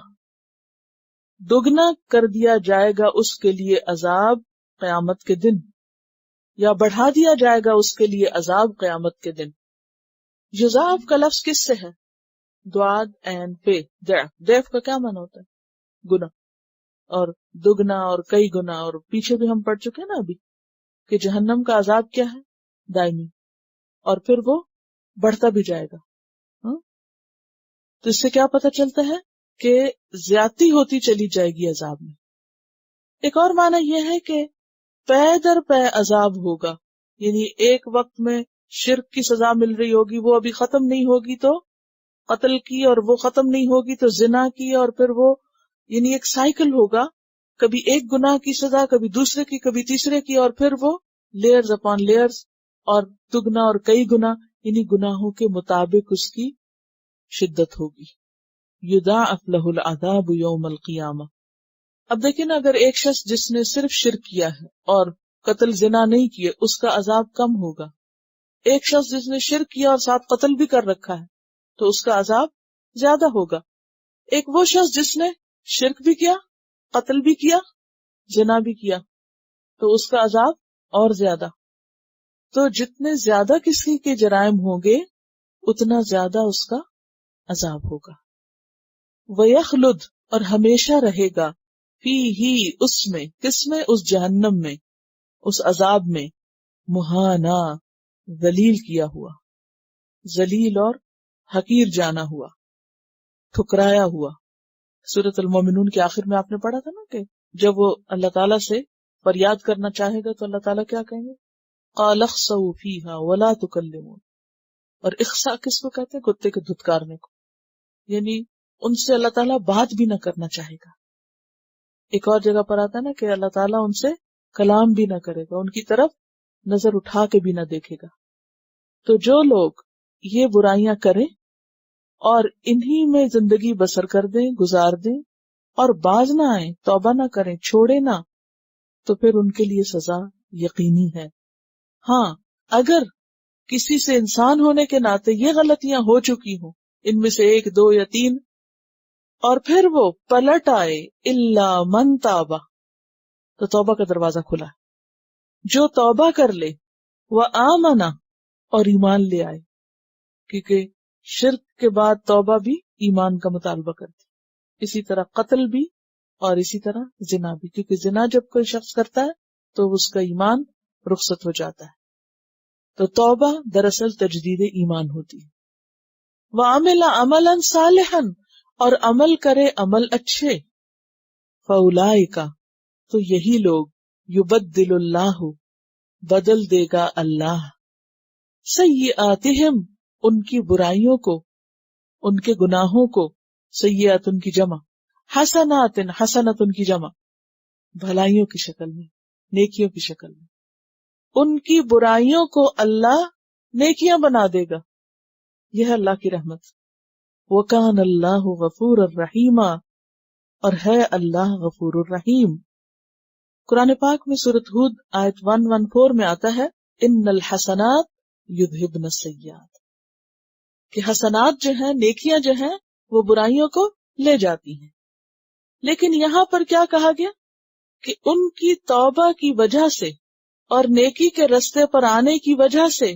دگنا کر دیا جائے گا اس کے لیے عذاب قیامت کے دن، یا بڑھا دیا جائے گا اس کے لیے عذاب قیامت کے دن. یضاعف کا لفظ کس سے ہے؟ دواد این فے، ضعف کا کیا معنی ہوتا ہے؟ گنا. اور دگنا اور کئی گنا. اور پیچھے بھی ہم پڑھ چکے نا ابھی کہ جہنم کا عذاب کیا ہے؟ دائمی، اور پھر وہ بڑھتا بھی جائے گا. تو اس سے کیا پتہ چلتا ہے کہ زیادتی ہوتی چلی جائے گی عذاب میں. ایک اور معنی یہ ہے کہ پے در پے عذاب ہوگا، یعنی ایک وقت میں شرک کی سزا مل رہی ہوگی، وہ ابھی ختم نہیں ہوگی تو قتل کی، اور وہ ختم نہیں ہوگی تو زنا کی، اور پھر وہ یعنی ایک سائیکل ہوگا، کبھی ایک گناہ کی سزا، کبھی دوسرے کی، کبھی تیسرے کی، اور پھر وہ لیئرز اپان لیئرز اور دگنا اور کئی گنا، یعنی گناہوں کے مطابق اس کی شدت ہوگی. یضاعف له العذاب یوم القیامہ. اب دیکھیں نا، اگر ایک شخص جس نے صرف شرک کیا ہے اور قتل زنا نہیں کیے اس کا عذاب کم ہوگا، ایک شخص جس نے شرک کیا اور ساتھ قتل بھی کر رکھا ہے تو اس کا عذاب زیادہ ہوگا. ایک وہ شخص جس نے شرک بھی کیا، قتل بھی کیا، زنا بھی کیا، تو اس کا عذاب اور زیادہ. تو جتنے زیادہ کسی کے جرائم ہوں گے اتنا زیادہ اس کا عذاب ہوگا. وَيَخْلُدْ، اور ہمیشہ رہے گا فی ہی اس میں، کس میں؟ اس جہنم میں، اس عذاب میں، مہانا ذلیل کیا ہوا، ذلیل اور حقیر جانا ہوا، ٹھکرایا ہوا۔ سورۃ المومنون کے آخر میں آپ نے پڑھا تھا نا کہ جب وہ اللہ تعالیٰ سے فریاد کرنا چاہے گا تو اللہ تعالیٰ کیا کہیں گے؟ قال اخسؤوا فیہا ولا تکلمون۔ اور اخسا کس کو کہتے ہیں؟ کتے کے دھتکارنے کو، یعنی ان سے اللہ تعالیٰ بات بھی نہ کرنا چاہے گا۔ ایک اور جگہ پر آتا ہے نا کہ اللہ تعالیٰ ان سے کلام بھی نہ کرے گا، ان کی طرف نظر اٹھا کے بھی نہ دیکھے گا۔ تو جو لوگ یہ برائیاں کریں اور انہی میں زندگی بسر کر دیں، گزار دیں، اور باز نہ آئیں، توبہ نہ کریں، چھوڑے نہ، تو پھر ان کے لیے سزا یقینی ہے۔ ہاں، اگر کسی سے انسان ہونے کے ناطے یہ غلطیاں ہو چکی ہوں، ان میں سے 1 2 یا 3، اور پھر وہ پلٹ آئے، الا من تابہ، تو توبہ کا دروازہ کھلا ہے۔ جو توبہ کر لے، وآمن، اور ایمان لے آئے، کیونکہ شرک کے بعد توبہ بھی ایمان کا مطالبہ کرتی، اسی طرح قتل بھی، اور اسی طرح زنا بھی، کیونکہ زنا جب کوئی شخص کرتا ہے تو اس کا ایمان رخصت ہو جاتا ہے۔ تو توبہ دراصل تجدید ایمان ہوتی ہے۔ وَعَمِلَ عَمَلًا صَالِحًا، اور عمل کرے عمل اچھے، فَأُولَئِکَ، تو یہی لوگ، یبدل اللہ، بدل دے گا اللہ، سیئاتہم، ان کی برائیوں کو، ان کے گناہوں کو، سیئات ان کی جمع، حسنات، حسنت ان کی جمع، بھلائیوں کی شکل میں، نیکیوں کی شکل میں، ان کی برائیوں کو اللہ نیکیاں بنا دے گا۔ یہ ہے اللہ کی رحمت۔ وَكَانَ اللَّهُ غَفُورًا رَحِيمًا، اور ہے اللہ غفور الرحیم۔ قرآن پاک میں سورۃ ہود آیت 114 میں آتا ہے، ان الحسنات یذہبن السیئات، کہ حسنات جو ہیں، نیکیاں جو ہیں، وہ برائیوں کو لے جاتی ہیں۔ لیکن یہاں پر کیا کہا گیا کہ ان کی توبہ کی وجہ سے اور نیکی کے رستے پر آنے کی وجہ سے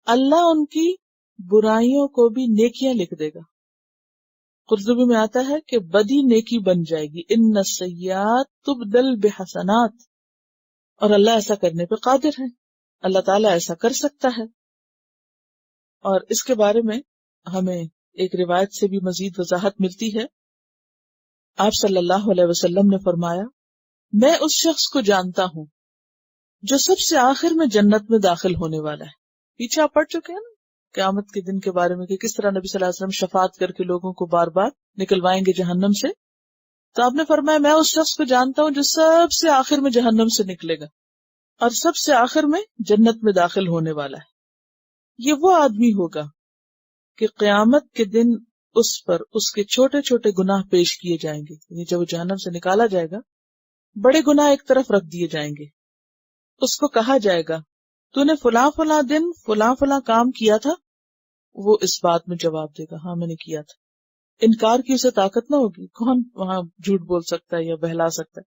اللہ ان کی برائیوں کو بھی نیکیاں لکھ دے گا۔ قرطبی میں آتا ہے کہ بدی نیکی بن جائے گی، ان السیئات تبدل بحسنات، اور اللہ ایسا کرنے پہ قادر ہے، اللہ تعالیٰ ایسا کر سکتا ہے۔ اور اس کے بارے میں ہمیں ایک روایت سے بھی مزید وضاحت ملتی ہے۔ آپ صلی اللہ علیہ وسلم نے فرمایا، میں اس شخص کو جانتا ہوں جو سب سے آخر میں جنت میں داخل ہونے والا ہے۔ پیچھے آپ پڑھ چکے ہیں نا قیامت کے دن کے بارے میں کہ کس طرح نبی صلی اللہ علیہ وسلم شفاعت کر کے لوگوں کو بار بار نکلوائیں گے جہنم سے۔ تو آپ نے فرمایا میں اس شخص کو جانتا ہوں جو سب سے آخر میں جہنم سے نکلے گا اور سب سے آخر میں جنت میں داخل ہونے والا ہے۔ یہ وہ آدمی ہوگا کہ قیامت کے دن اس پر اس کے چھوٹے چھوٹے گناہ پیش کیے جائیں گے، یعنی جب وہ جہنم سے نکالا جائے گا، بڑے گناہ ایک طرف رکھ دیے جائیں گے۔ اس کو کہا جائے گا تو نے فلاں فلاں دن فلاں فلاں کام کیا تھا؟ وہ اس بات میں جواب دے گا، ہاں میں نے کیا تھا۔ انکار کی اسے طاقت نہ ہوگی، کون وہاں جھوٹ بول سکتا ہے یا بہلا سکتا ہے؟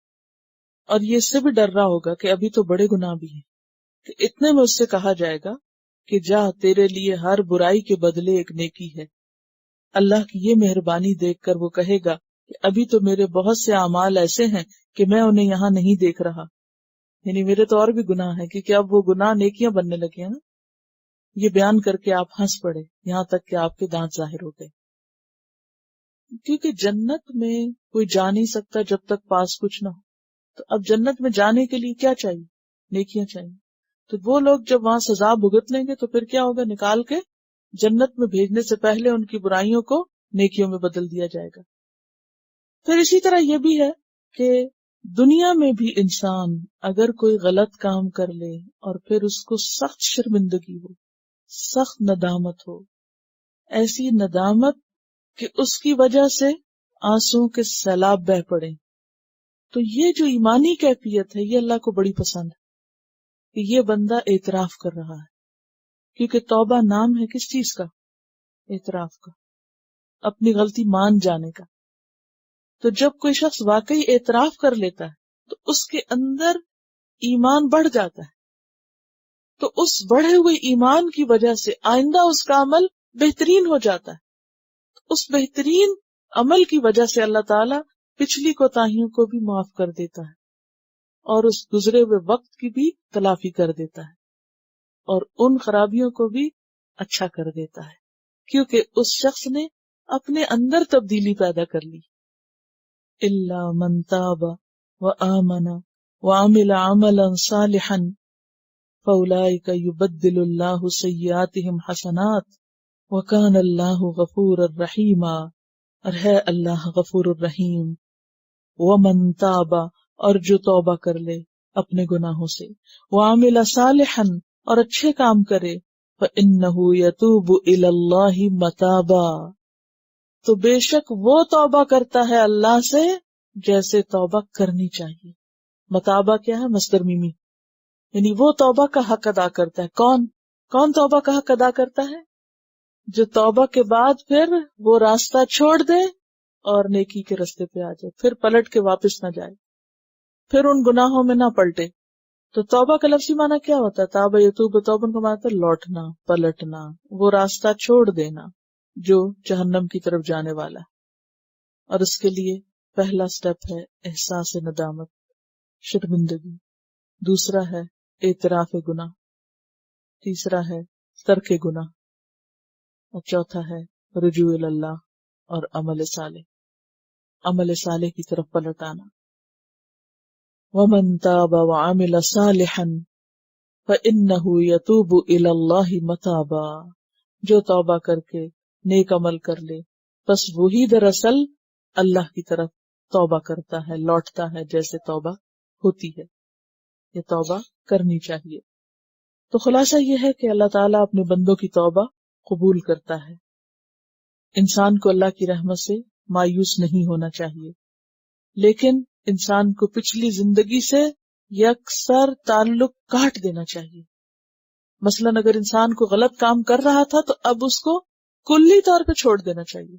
اور یہ اس سے بھی ڈر رہا ہوگا کہ ابھی تو بڑے گناہ بھی ہیں، کہ اتنے میں اس سے کہا جائے گا کہ جا، تیرے لیے ہر برائی کے بدلے ایک نیکی ہے۔ اللہ کی یہ مہربانی دیکھ کر وہ کہے گا کہ ابھی تو میرے بہت سے اعمال ایسے ہیں کہ میں انہیں یہاں نہیں دیکھ رہا، یعنی میرے تو اور بھی گناہ ہیں، کیونکہ اب وہ گناہ نیکیاں بننے لگے ہیں نا۔ یہ بیان کر کے آپ ہنس پڑے، یہاں تک کہ آپ کے دانت ظاہر ہو گئے، کیونکہ جنت میں کوئی جا نہیں سکتا جب تک پاس کچھ نہ ہو۔ تو اب جنت میں جانے کے لیے کیا چاہیے؟ نیکیاں چاہیے۔ تو وہ لوگ جب وہاں سزا بھگت لیں گے تو پھر کیا ہوگا؟ نکال کے جنت میں بھیجنے سے پہلے ان کی برائیوں کو نیکیوں میں بدل دیا جائے گا۔ پھر اسی طرح یہ بھی ہے کہ دنیا میں بھی انسان اگر کوئی غلط کام کر لے اور پھر اس کو سخت شرمندگی ہو، سخت ندامت ہو، ایسی ندامت کہ اس کی وجہ سے آنسوں کے سیلاب بہہ پڑے، تو یہ جو ایمانی کیفیت ہے یہ اللہ کو بڑی پسند ہے کہ یہ بندہ اعتراف کر رہا ہے، کیونکہ توبہ نام ہے کس چیز کا؟ اعتراف کا، اپنی غلطی مان جانے کا۔ تو جب کوئی شخص واقعی اعتراف کر لیتا ہے تو اس کے اندر ایمان بڑھ جاتا ہے، تو اس بڑھے ہوئے ایمان کی وجہ سے آئندہ اس کا عمل بہترین ہو جاتا ہے۔ اس بہترین عمل کی وجہ سے اللہ تعالیٰ پچھلی کوتاہیوں کو بھی معاف کر دیتا ہے اور اس گزرے ہوئے وقت کی بھی تلافی کر دیتا ہے اور ان خرابیوں کو بھی اچھا کر دیتا ہے، کیونکہ اس شخص نے اپنے اندر تبدیلی پیدا کر لی. الا من تاب وآمن وعمل عملا صالحا فاولئک یبدل اللہ سیئاتہم حسنات وکان اللہ غفورا رحیما. اور ہے اللہ غفور الرحیم. ومن تاب، اور جو توبہ کر لے اپنے گناہوں سے، وعمل صالحا، اور اچھے کام کرے، فإنہ یتوب الی اللہ متابا، تو بے شک وہ توبہ کرتا ہے اللہ سے جیسے توبہ کرنی چاہیے. متابہ کیا ہے؟ مصدر میمی، یعنی وہ توبہ کا حق ادا کرتا ہے. کون توبہ کا حق ادا کرتا ہے؟ جو توبہ کے بعد پھر وہ راستہ چھوڑ دے اور نیکی کے راستے پہ آ جائے، پھر پلٹ کے واپس نہ جائے، پھر ان گناہوں میں نہ پلٹے. تو توبہ کا لفظی معنی کیا ہوتا ہے؟ تاب یتوب، توبہ کا معنی ہوتا ہے لوٹنا، پلٹنا، وہ راستہ چھوڑ دینا جو جہنم کی طرف جانے والا ہے. اور اس کے لیے پہلا سٹیپ ہے احساس ندامت، شرمندگی. دوسرا ہے اعتراف گناہ. تیسرا ہے ترک گناہ. اور چوتھا ہے رجوع اللہ اور عمل صالح کی طرف پلٹ آنا. وَمَن تَابَ وَعَمِلَ صَالِحًا فَإِنَّهُ يَتُوبُ إِلَى اللَّهِ مَتَابًا، جو توبہ کر کے نیک عمل کر لے بس وہی دراصل اللہ کی طرف توبہ کرتا ہے، لوٹتا ہے جیسے توبہ ہوتی ہے، یہ توبہ کرنی چاہیے. تو خلاصہ یہ ہے کہ اللہ تعالیٰ اپنے بندوں کی توبہ قبول کرتا ہے. انسان کو اللہ کی رحمت سے مایوس نہیں ہونا چاہیے، لیکن انسان کو پچھلی زندگی سے یکسر تعلق کاٹ دینا چاہیے. مثلاً اگر انسان کو غلط کام کر رہا تھا تو اب اس کو کلی طور پہ چھوڑ دینا چاہیے.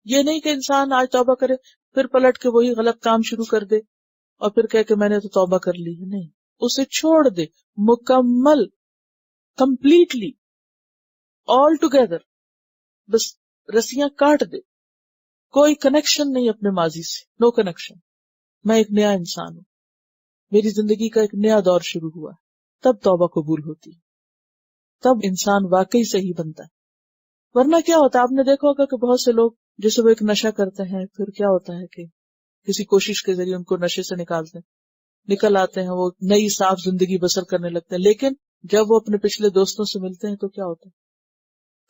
یہ نہیں کہ انسان آج توبہ کرے پھر پلٹ کے وہی غلط کام شروع کر دے اور پھر کہے کہ میں نے تو توبہ کر لی ہے. نہیں، اسے چھوڑ دے مکمل، کمپلیٹلی، آل ٹوگیدر، بس رسیاں کاٹ دے. کوئی کنیکشن نہیں اپنے ماضی سے، نو کنیکشن. میں ایک نیا انسان ہوں، میری زندگی کا ایک نیا دور شروع ہوا ہے. تب توبہ قبول ہوتی ہے، تب انسان واقعی صحیح بنتا ہے. ورنہ کیا ہوتا ہے، آپ نے دیکھا ہوگا کہ بہت سے لوگ جیسے وہ ایک نشہ کرتے ہیں، پھر کیا ہوتا ہے کہ کسی کوشش کے ذریعے ان کو نشے سے نکالتے ہیں، نکل آتے ہیں، وہ نئی صاف زندگی بسر کرنے لگتے ہیں. لیکن جب وہ اپنے پچھلے دوستوں سے ملتے ہیں تو کیا ہوتا ہے،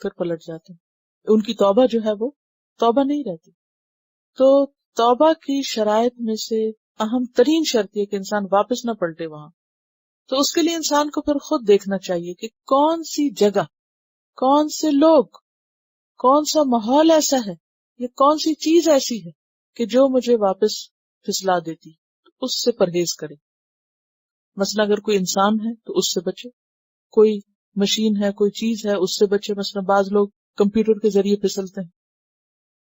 پھر پلٹ جاتے ہیں. ان کی توبہ جو ہے وہ توبہ نہیں رہتی. تو توبہ کی شرائط میں سے اہم ترین شرط یہ کہ انسان واپس نہ پلٹے وہاں. تو اس کے لیے انسان کو پھر خود دیکھنا چاہیے کہ کون سی جگہ، کون سے لوگ، کون سا ماحول ایسا ہے، یہ کون سی چیز ایسی ہے کہ جو مجھے واپس پھسلا دیتی. اس سے پرہیز کرے. مثلا اگر کوئی انسان ہے تو اس سے بچے، کوئی مشین ہے، کوئی چیز ہے، اس سے بچے. مثلا بعض لوگ کمپیوٹر کے ذریعے پھسلتے ہیں،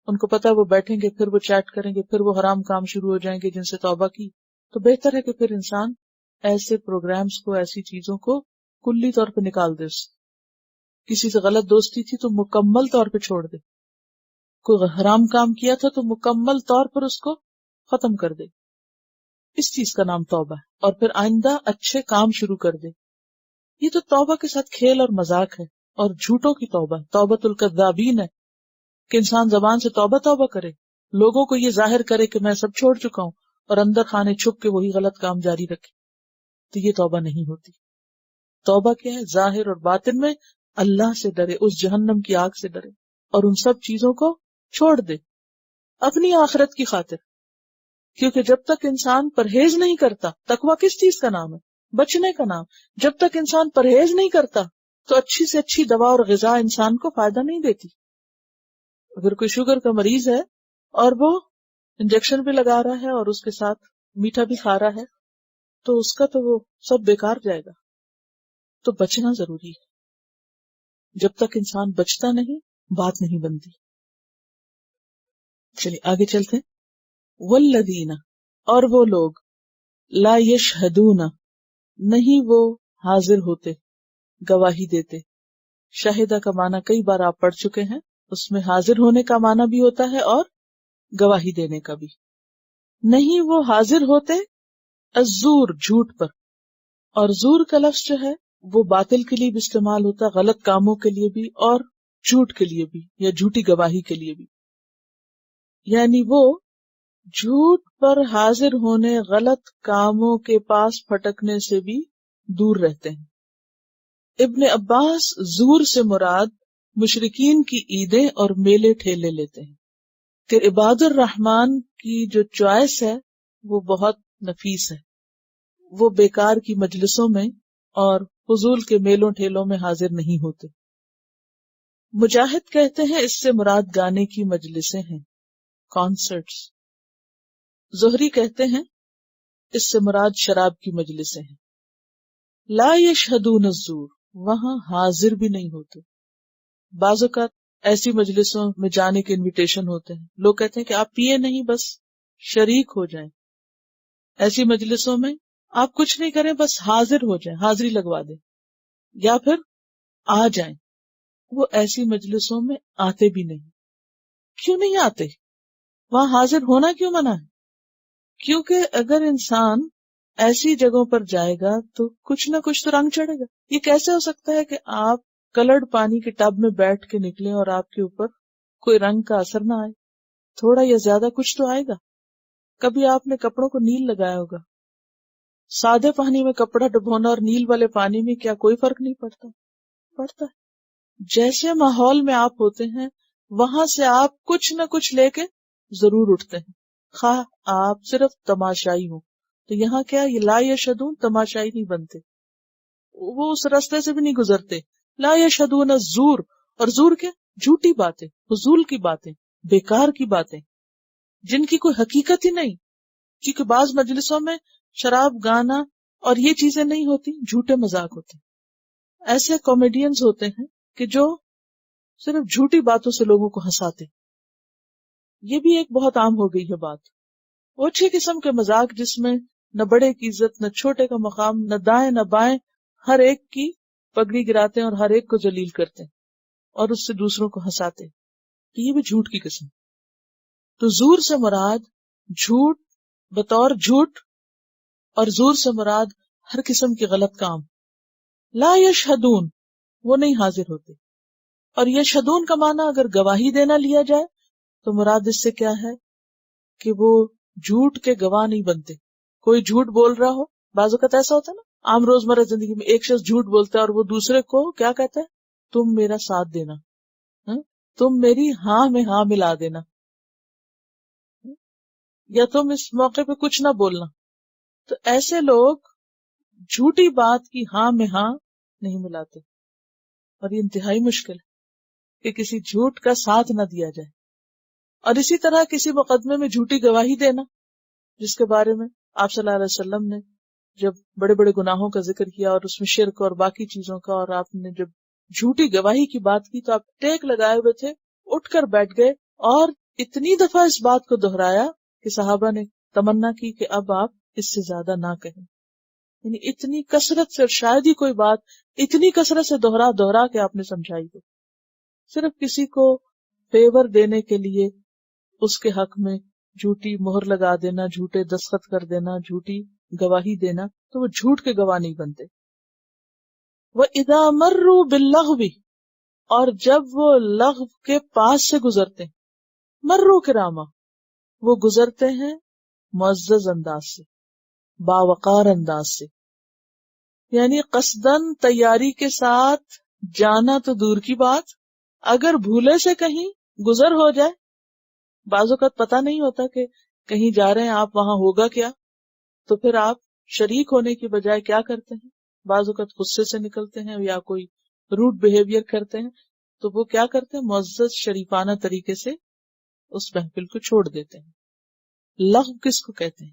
ان کو پتا وہ بیٹھیں گے، پھر وہ چیٹ کریں گے، پھر وہ حرام کام شروع ہو جائیں گے جن سے توبہ کی. تو بہتر ہے کہ پھر انسان ایسے پروگرامز کو، ایسی چیزوں کو کلی طور پہ نکال دے. اس کسی سے غلط دوستی تھی تو مکمل طور پہ چھوڑ دے، کوئی حرام کام کیا تھا تو مکمل طور پر اس کو ختم کر دے. اس چیز کا نام توبہ ہے. اور پھر آئندہ اچھے کام شروع کر دے. یہ تو توبہ کے ساتھ کھیل اور مذاق ہے. اور جھوٹوں کی توبہ، توبۃ الکذابین ہے کہ انسان زبان سے توبہ توبہ کرے، لوگوں کو یہ ظاہر کرے کہ میں سب چھوڑ چکا ہوں، اور اندر خانے چھپ کے وہی غلط کام جاری رکھے. تو یہ توبہ نہیں ہوتی. توبہ کیا ہے؟ ظاہر اور باطن میں اللہ سے ڈرے، اس جہنم کی آگ سے ڈرے اور ان سب چیزوں کو چھوڑ دے اپنی آخرت کی خاطر. کیونکہ جب تک انسان پرہیز نہیں کرتا، تقویٰ کس چیز کا نام ہے؟ بچنے کا نام. جب تک انسان پرہیز نہیں کرتا تو اچھی سے اچھی دوا اور غذا انسان کو فائدہ نہیں دیتی. اگر کوئی شوگر کا مریض ہے اور وہ انجیکشن بھی لگا رہا ہے اور اس کے ساتھ میٹھا بھی کھا رہا ہے تو اس کا تو وہ سب بیکار جائے گا. تو بچنا ضروری ہے. جب تک انسان بچتا نہیں، بات نہیں بنتی. چلیے آگے چلتے ہیں. والذین، اور وہ لوگ، لا یشہدون، نہیں وہ حاضر ہوتے، گواہی دیتے. شاہدہ کا معنی کئی بار آپ پڑھ چکے ہیں، اس میں حاضر ہونے کا معنی بھی ہوتا ہے اور گواہی دینے کا بھی. نہیں وہ حاضر ہوتے الزور جھوٹ پر. اور زور کا لفظ جو ہے وہ باطل کے لیے بھی استعمال ہوتا ہے، غلط کاموں کے لیے بھی اور جھوٹ کے لیے بھی یا جھوٹی گواہی کے لیے بھی. یعنی وہ جھوٹ پر حاضر ہونے، غلط کاموں کے پاس پھٹکنے سے بھی دور رہتے ہیں. ابن عباس زور سے مراد مشرکین کی عیدیں اور میلے ٹھیلے لیتے ہیں کہ عباد الرحمن کی جو چوائس ہے وہ بہت نفیس ہے، وہ بیکار کی مجلسوں میں اور فضول کے میلوں ٹھیلوں میں حاضر نہیں ہوتے. مجاہد کہتے ہیں اس سے مراد گانے کی مجلسیں ہیں، کانسرٹس. زہری کہتے ہیں اس سے مراد شراب کی مجلسیں ہیں. لا یشہدون الزور، وہاں حاضر بھی نہیں ہوتے. بعض اوقات ایسی مجلسوں میں جانے کے انویٹیشن ہوتے ہیں، لوگ کہتے ہیں کہ آپ پیے نہیں، بس شریک ہو جائیں. ایسی مجلسوں میں آپ کچھ نہیں کریں، بس حاضر ہو جائیں، حاضری لگوا دیں یا پھر آ جائیں. وہ ایسی مجلسوں میں آتے بھی نہیں. کیوں نہیں آتے؟ وہاں حاضر ہونا کیوں منع ہے؟ کیونکہ اگر انسان ایسی جگہوں پر جائے گا تو کچھ نہ کچھ تو رنگ چڑھے گا. یہ کیسے ہو سکتا ہے کہ آپ کلرڈ پانی کے ٹب میں بیٹھ کے نکلیں اور آپ کے اوپر کوئی رنگ کا اثر نہ آئے؟ تھوڑا یا زیادہ کچھ تو آئے گا. کبھی آپ نے کپڑوں کو نیل لگایا ہوگا، سادے پانی میں کپڑا ڈبونا اور نیل والے پانی میں کیا کوئی فرق نہیں پڑتا؟ پڑتا ہے. جیسے ماحول میں آپ ہوتے ہیں وہاں سے آپ کچھ نہ کچھ لے کے ضرور اٹھتے ہیں، خواہ آپ صرف تماشائی ہوں. تو یہاں کیا یہ لا یشہدون تماشائی نہیں بنتے، وہ اس راستے سے بھی نہیں گزرتے. لا یشہدون الزور، اور زور کیا؟ جھوٹی باتیں، فضول کی باتیں، بیکار کی باتیں جن کی کوئی حقیقت ہی نہیں. کیونکہ بعض مجلسوں میں شراب، گانا اور یہ چیزیں نہیں ہوتی، جھوٹے مذاق ہوتے. ایسے کامیڈینز ہوتے ہیں کہ جو صرف جھوٹی باتوں سے لوگوں کو ہنساتے. یہ بھی ایک بہت عام ہو گئی ہے بات. وہ اچھی قسم کے مذاق جس میں نہ بڑے کی عزت، نہ چھوٹے کا مقام، نہ دائیں نہ بائیں، ہر ایک کی پگڑی گراتے ہیں اور ہر ایک کو ذلیل کرتے ہیں اور اس سے دوسروں کو ہنساتے. تو یہ بھی جھوٹ کی قسم. تو زور سے مراد جھوٹ بطور جھوٹ، اور زور سے مراد ہر قسم کے غلط کام. لا یشہدون، وہ نہیں حاضر ہوتے. اور یشہدون کا معنی اگر گواہی دینا لیا جائے تو مراد اس سے کیا ہے کہ وہ جھوٹ کے گواہ نہیں بنتے. کوئی جھوٹ بول رہا ہو، بعض اوقات ایسا ہوتا ہے نا عام روزمرہ زندگی میں، ایک شخص جھوٹ بولتا ہے اور وہ دوسرے کو کیا کہتا ہے؟ تم میرا ساتھ دینا، تم میری ہاں میں ہاں ملا دینا، یا تم اس موقع پہ کچھ نہ بولنا. تو ایسے لوگ جھوٹی بات کی ہاں میں ہاں نہیں ملاتے، اور یہ انتہائی مشکل ہے کہ کسی جھوٹ کا ساتھ نہ دیا جائے. اور اسی طرح کسی مقدمے میں جھوٹی گواہی دینا، جس کے بارے میں آپ صلی اللہ علیہ وسلم نے جب بڑے بڑے گناہوں کا ذکر کیا اور اس میں شرک اور باقی چیزوں کا، اور آپ نے جب جھوٹی گواہی کی بات کی تو آپ ٹیک لگائے ہوئے تھے، اٹھ کر بیٹھ گئے اور اتنی دفعہ اس بات کو دہرایا کہ صحابہ نے تمنا کی کہ اب آپ اس سے زیادہ نہ کہیں. یعنی اتنی کثرت سے، شاید ہی کوئی بات اتنی کثرت سے دوہرا کے آپ نے سمجھائی ہو. صرف کسی کو فیور دینے کے لیے اس کے حق میں جھوٹی مہر لگا دینا، جھوٹے دستخط کر دینا، جھوٹی گواہی دینا، تو وہ جھوٹ کے گواہ نہیں بنتے. وَإِذَا مَرُّوا بِاللَّغْوِ، اور جب وہ لغو کے پاس سے گزرتے ہیں، مرو کراما، وہ گزرتے ہیں معزز انداز سے، باوقار انداز سے. یعنی قصدن تیاری کے ساتھ جانا تو دور کی بات، اگر بھولے سے کہیں گزر ہو جائے، بعض اوقات پتہ نہیں ہوتا کہ کہیں جا رہے ہیں آپ، وہاں ہوگا کیا، تو پھر آپ شریک ہونے کی بجائے کیا کرتے ہیں؟ بعض اوقات غصے سے نکلتے ہیں یا کوئی روڈ بیہیویئر کرتے ہیں، تو وہ کیا کرتے ہیں؟ معزز شریفانہ طریقے سے اس محفل کو چھوڑ دیتے ہیں. لغو کس کو کہتے ہیں؟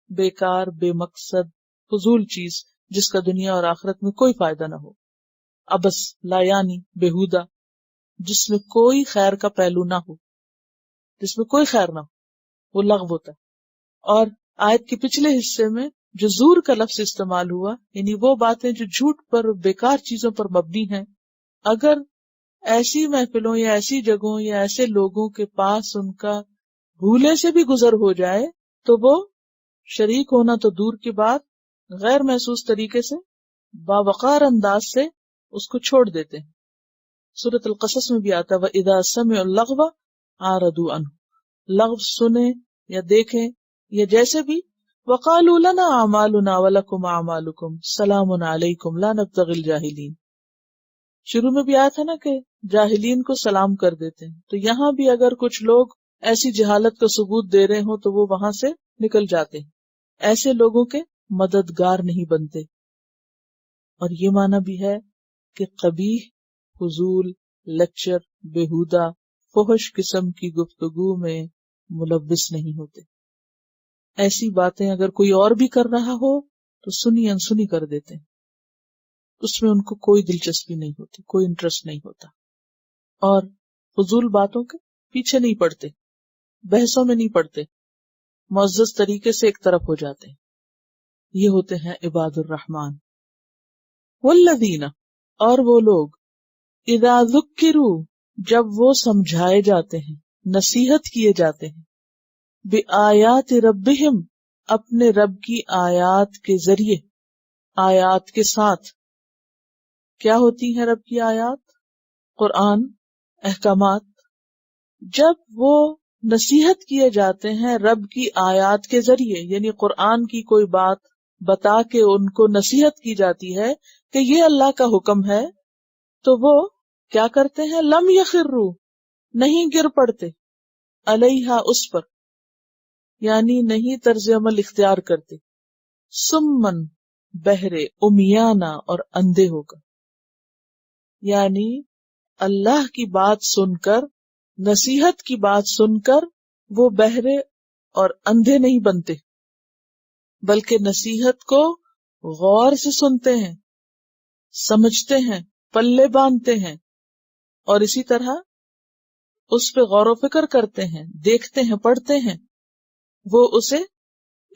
بیکار، بے مقصد، فضول چیز جس کا دنیا اور آخرت میں کوئی فائدہ نہ ہو. ابس، لا یعنی، بےہودہ، جس میں کوئی خیر کا پہلو نہ ہو، جس میں کوئی خیر نہ ہو، وہ لغو ہوتا ہے. اور آیت کے پچھلے حصے میں جو زور کا لفظ استعمال ہوا، یعنی وہ باتیں جو جھوٹ پر، بیکار چیزوں پر مبنی ہیں، اگر ایسی محفلوں یا ایسی جگہوں یا ایسے لوگوں کے پاس ان کا بھولے سے بھی گزر ہو جائے تو وہ شریک ہونا تو دور کی بات، غیر محسوس طریقے سے باوقار انداز سے اس کو چھوڑ دیتے ہیں. سورۃ القصص میں بھی آتا ہے وَإِذَا سَمِعُوا اللَّغْوَ عَارَضُوا عَنْهُ، لغو سنیں یا دیکھیں یا جیسے بھی، وَقَالُوا لَنَا أَعْمَالُنَا وَلَكُمْ أَعْمَالُكُمْ سَلَامٌ عَلَيْكُمْ لَا نَبْتَغِي الْجَاهِلِينَ. شروع میں بھی آیا تھا نا کہ جاہلین کو سلام کر دیتے ہیں، تو یہاں بھی اگر کچھ لوگ ایسی جہالت کا ثبوت دے رہے ہوں تو وہ وہاں سے نکل جاتے ہیں، ایسے لوگوں کے مددگار نہیں بنتے. اور یہ معنی بھی ہے کہ قبیح، فضول، لیکچر، بےہودہ، فحش قسم کی گفتگو میں ملوث نہیں ہوتے. ایسی باتیں اگر کوئی اور بھی کر رہا ہو تو سنی انسنی کر دیتے ہیں، اس میں ان کو کوئی دلچسپی نہیں ہوتی، کوئی انٹرسٹ نہیں ہوتا، اور فضول باتوں کے پیچھے نہیں پڑتے، بحثوں میں نہیں پڑتے، معزز طریقے سے ایک طرف ہو جاتے ہیں. یہ ہوتے ہیں عباد الرحمن. والذین، اور وہ لوگ، اذا ذکروا، جب وہ سمجھائے جاتے ہیں، نصیحت کیے جاتے ہیں، بآیات ربہم، اپنے رب کی آیات کے ذریعے، آیات کے ساتھ. کیا ہوتی ہیں رب کی آیات؟ قرآن، احکامات. جب وہ نصیحت کیے جاتے ہیں رب کی آیات کے ذریعے، یعنی قرآن کی کوئی بات بتا کے ان کو نصیحت کی جاتی ہے کہ یہ اللہ کا حکم ہے، تو وہ کیا کرتے ہیں؟ لم یخروا، نہیں گر پڑتے، علیہا، اس پر، یعنی نہیں طرز عمل اختیار کرتے، سمن، بہرے، امیانہ، اور اندھے ہو کر. یعنی اللہ کی بات سن کر، نصیحت کی بات سن کر وہ بہرے اور اندھے نہیں بنتے، بلکہ نصیحت کو غور سے سنتے ہیں، سمجھتے ہیں، پلے باندھتے ہیں، اور اسی طرح اس پہ غور و فکر کرتے ہیں، دیکھتے ہیں، پڑھتے ہیں. وہ اسے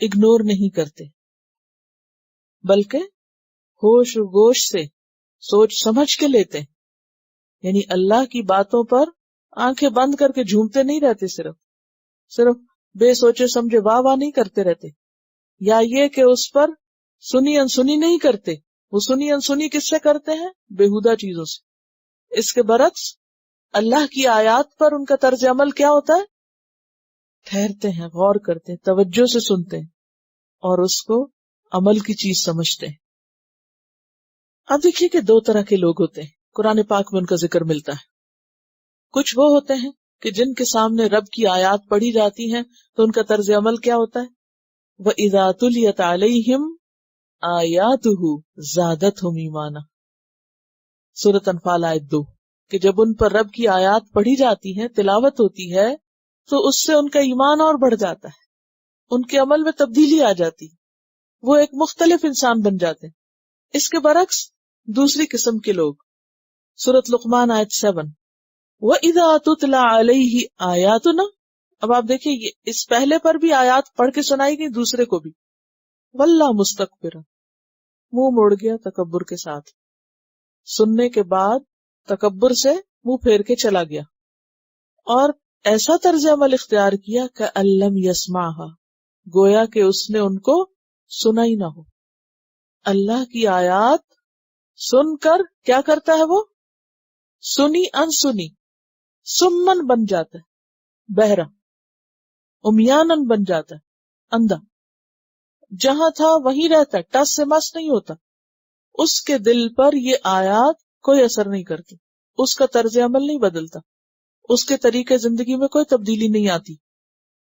اگنور نہیں کرتے، بلکہ ہوش و گوش سے سوچ سمجھ کے لیتے ہیں. یعنی اللہ کی باتوں پر آنکھیں بند کر کے جھومتے نہیں رہتے، صرف بے سوچے سمجھے واہ واہ نہیں کرتے رہتے، یا یہ کہ اس پر سنی انسنی نہیں کرتے. وہ سنی انسنی کس سے کرتے ہیں؟ بےہودہ چیزوں سے. اس کے برعکس اللہ کی آیات پر ان کا طرز عمل کیا ہوتا ہے؟ ٹھہرتے ہیں، غور کرتے ہیں، توجہ سے سنتے ہیں، اور اس کو عمل کی چیز سمجھتے ہیں. اب دیکھیے کہ دو طرح کے لوگ ہوتے ہیں، قرآن پاک میں ان کا ذکر ملتا ہے. کچھ وہ ہوتے ہیں کہ جن کے سامنے رب کی آیات پڑھی جاتی ہیں تو ان کا طرز عمل کیا ہوتا ہے؟ وَإِذَا تُلِيَتْ عَلَيْهِمْ آیَاتُهُ زَادَتْهُمْ ایمانا، سورۃ انفال آیت 2، کہ جب ان پر رب کی آیات پڑھی جاتی ہیں، تلاوت ہوتی ہے، تو اس سے ان کا ایمان اور بڑھ جاتا ہے، ان کے عمل میں تبدیلی آ جاتی، وہ ایک مختلف انسان بن جاتے ہیں. اس کے برعکس دوسری قسم کے لوگ، سورۃ لقمان آیت 7، وَإِذَا تُتْلَى عَلَيْهِ آیَاتُنَا. اب آپ دیکھیں اس پہلے پر بھی آیات پڑھ کے سنائی گئی، دوسرے کو بھی. وَاللَّهُ مُسْتَكْبِرًا، منہ موڑ گیا تکبر کے ساتھ، سننے کے بعد تکبر سے منہ پھیر کے چلا گیا، اور ایسا طرز عمل اختیار کیا کہ الم یسمعھا، گویا کہ اس نے ان کو سنا ہی نہ ہو. اللہ کی آیات سن کر کیا کرتا ہے؟ وہ سنی انسنی، سمن بن جاتا ہے، بہرا، امیانن بن جاتا ہے، اندھا. جہاں تھا وہیں رہتا ہے، ٹس سے مس نہیں ہوتا. اس کے دل پر یہ آیات کوئی اثر نہیں کرتی، اس کا طرز عمل نہیں بدلتا، اس کے طریقے زندگی میں کوئی تبدیلی نہیں آتی،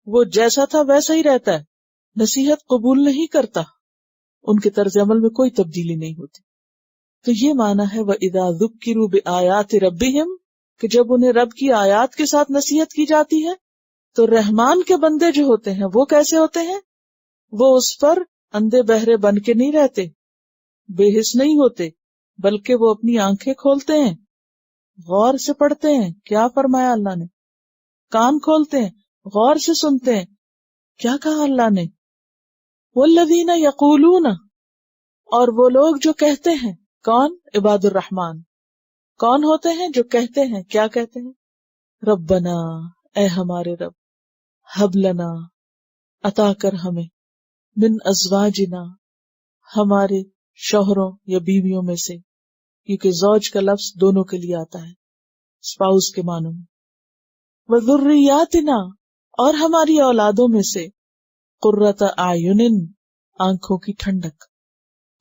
وہ جیسا تھا ویسا ہی رہتا ہے، نصیحت قبول نہیں کرتا، ان کے طرز عمل میں کوئی تبدیلی نہیں ہوتی. تو یہ معنی ہے وَإِذَا ذُكِّرُوا بِآيَاتِ رَبِّهِمْ، کہ جب انہیں رب کی آیات کے ساتھ نصیحت کی جاتی ہے تو رحمان کے بندے جو ہوتے ہیں وہ کیسے ہوتے ہیں؟ وہ اس پر اندھے بہرے بن کے نہیں رہتے، بے حس نہیں ہوتے، بلکہ وہ اپنی آنکھیں کھولتے ہیں، غور سے پڑھتے ہیں کیا فرمایا اللہ نے، کان کھولتے ہیں، غور سے سنتے ہیں کیا کہا اللہ نے. وَالَّذِينَ يَقُولُونَ، اور وہ لوگ جو کہتے ہیں. کون؟ عباد الرحمن. کون ہوتے ہیں جو کہتے ہیں؟ کیا کہتے ہیں؟ ربنا، اے ہمارے رب، حب لنا، عطا کر ہمیں من ازواجنا ہمارے شوہروں یا بیویوں میں سے، کیونکہ زوج کا لفظ دونوں کے لیے آتا ہے اسپاؤس کے معنوں میں، وذریاتنا اور ہماری اولادوں میں سے، قرۃ اعین آنکھوں کی ٹھنڈک۔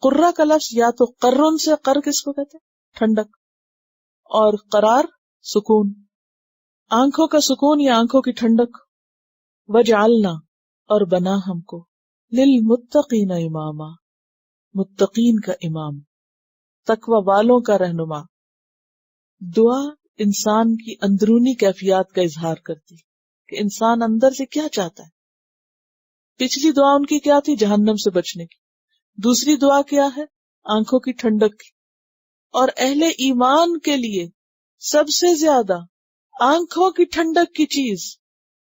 قرہ کا لفظ یا تو قرن سے، قر کس کو کہتے ہیں ٹھنڈک، اور قرار سکون، آنکھوں کا سکون یا آنکھوں کی ٹھنڈک۔ وجعلنا اور بنا ہم کو للمتقین اماما متقین کا امام، تقوی والوں کا رہنما۔ دعا انسان کی اندرونی کیفیات کا اظہار کرتی کہ انسان اندر سے کیا چاہتا ہے۔ پچھلی دعا ان کی کیا تھی؟ جہنم سے بچنے کی۔ دوسری دعا کیا ہے؟ آنکھوں کی ٹھنڈک کی۔ اور اہل ایمان کے لیے سب سے زیادہ آنکھوں کی ٹھنڈک کی چیز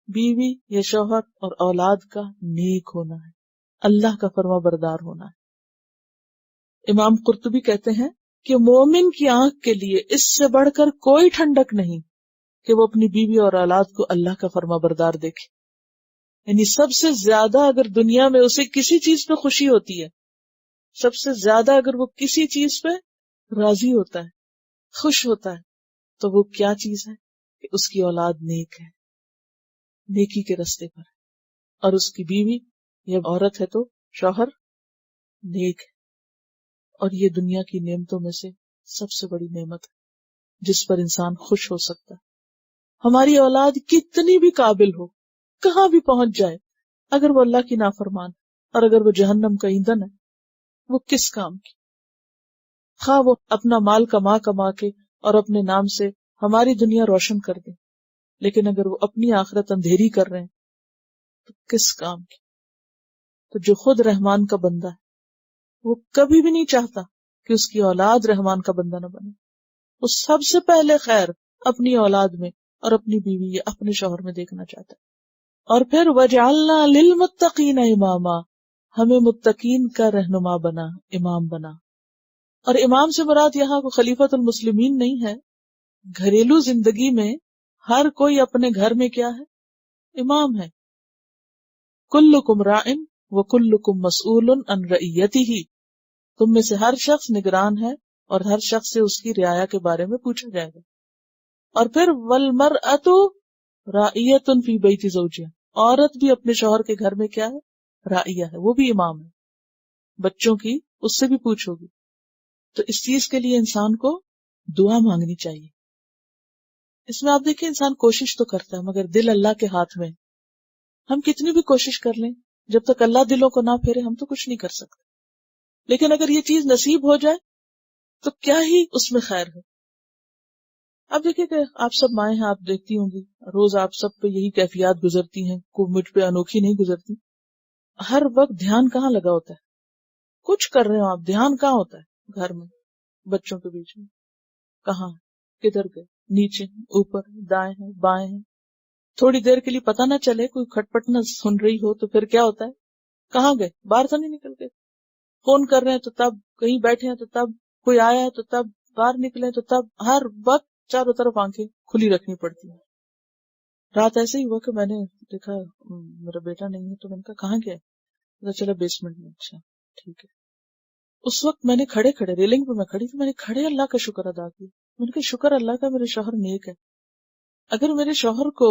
بیوی یا شوہر اور اولاد کا نیک ہونا ہے، اللہ کا فرما بردار ہونا ہے۔ امام قرطبی کہتے ہیں کہ مومن کی آنکھ کے لیے اس سے بڑھ کر کوئی ٹھنڈک نہیں کہ وہ اپنی بیوی اور اولاد کو اللہ کا فرما بردار دیکھے۔ یعنی سب سے زیادہ اگر دنیا میں اسے کسی چیز پہ خوشی ہوتی ہے، سب سے زیادہ اگر وہ کسی چیز پہ راضی ہوتا ہے، خوش ہوتا ہے، تو وہ کیا چیز ہے کہ اس کی اولاد نیک ہے، نیکی کے رستے پر ہے، اور اس کی بیوی یا عورت ہے تو شوہر نیک ہے۔ اور یہ دنیا کی نعمتوں میں سے سب سے بڑی نعمت ہے جس پر انسان خوش ہو سکتا ہے۔ ہماری اولاد کتنی بھی قابل ہو، کہاں بھی پہنچ جائے، اگر وہ اللہ کی نافرمان اور اگر وہ جہنم کا ایندھن ہے، وہ کس کام کی؟ خواہ وہ اپنا مال کما کما کے اور اپنے نام سے ہماری دنیا روشن کر دیں، لیکن اگر وہ اپنی آخرت اندھیری کر رہے ہیں تو کس کام کی؟ تو جو خود رحمان کا بندہ ہے وہ کبھی بھی نہیں چاہتا کہ اس کی اولاد رحمان کا بندہ نہ بنے۔ وہ سب سے پہلے خیر اپنی اولاد میں اور اپنی بیوی یا اپنے شوہر میں دیکھنا چاہتا ہے۔ اور پھر وجعلنا للمتقین اماما، ہمیں متقین کا رہنما بنا، امام بنا۔ اور امام سے مراد یہاں کو خلیفۃ المسلمین نہیں ہے۔ گھریلو زندگی میں ہر کوئی اپنے گھر میں کیا ہے؟ امام ہے۔ کلکم راعٍ وکلکم مسئول عن رعیتہ، تم میں سے ہر شخص نگران ہے اور ہر شخص سے اس کی رعایا کے بارے میں پوچھا جائے گا۔ اور پھر والمرأۃ راعیۃ فی بیت زوجہا، عورت بھی اپنے شوہر کے گھر میں کیا ہے؟ راعیہ ہے، وہ بھی امام ہے۔ بچوں کی اس سے بھی پوچھو گی۔ تو اس چیز کے لیے انسان کو دعا مانگنی چاہیے۔ اس میں آپ دیکھیں انسان کوشش تو کرتا ہے مگر دل اللہ کے ہاتھ میں۔ ہم کتنی بھی کوشش کر لیں، جب تک اللہ دلوں کو نہ پھیرے ہم تو کچھ نہیں کر سکتے۔ لیکن اگر یہ چیز نصیب ہو جائے تو کیا ہی اس میں خیر ہے۔ اب دیکھیں کہ آپ سب مائیں ہیں، آپ دیکھتی ہوں گی روز آپ سب پہ یہی کیفیات گزرتی ہیں، کوئی مجھ پہ انوکھی نہیں گزرتی۔ ہر وقت دھیان کہاں لگا ہوتا ہے؟ کچھ کر رہے ہو آپ، دھیان کہاں ہوتا ہے؟ گھر میں، بچوں کے بیچ میں، کہاں، کدھر گئے، نیچے ہیں، اوپر ہیں، دائیں ہیں، بائیں ہیں۔ تھوڑی دیر کے لیے پتہ نہ چلے، کوئی کھٹپٹ نہ سن رہی ہو تو پھر کیا ہوتا ہے؟ کہاں گئے؟ باہر تو نہیں نکل گئے؟ فون کر رہے ہیں تو تب، کہیں بیٹھے ہیں تو تب، کوئی آیا ہے تو تب، باہر نکلے تو تب، ہر وقت چاروں طرف آنکھیں کھلی رکھنی پڑتی ہیں۔ رات ایسے ہی ہوا کہ میں نے دیکھا میرا بیٹا نہیں ہے، تو میں نے کہا کہاں گیا؟ پتا چلا بیسمنٹ میں۔ اچھا ٹھیک ہے۔ اس وقت میں نے کھڑے کھڑے ریلنگ پہ میں کھڑی تھی، میں نے کھڑے اللہ کا شکر ادا کیا۔ میں نے کہا شکر اللہ کا میرے شوہر نیک ہے۔ اگر میرے شوہر کو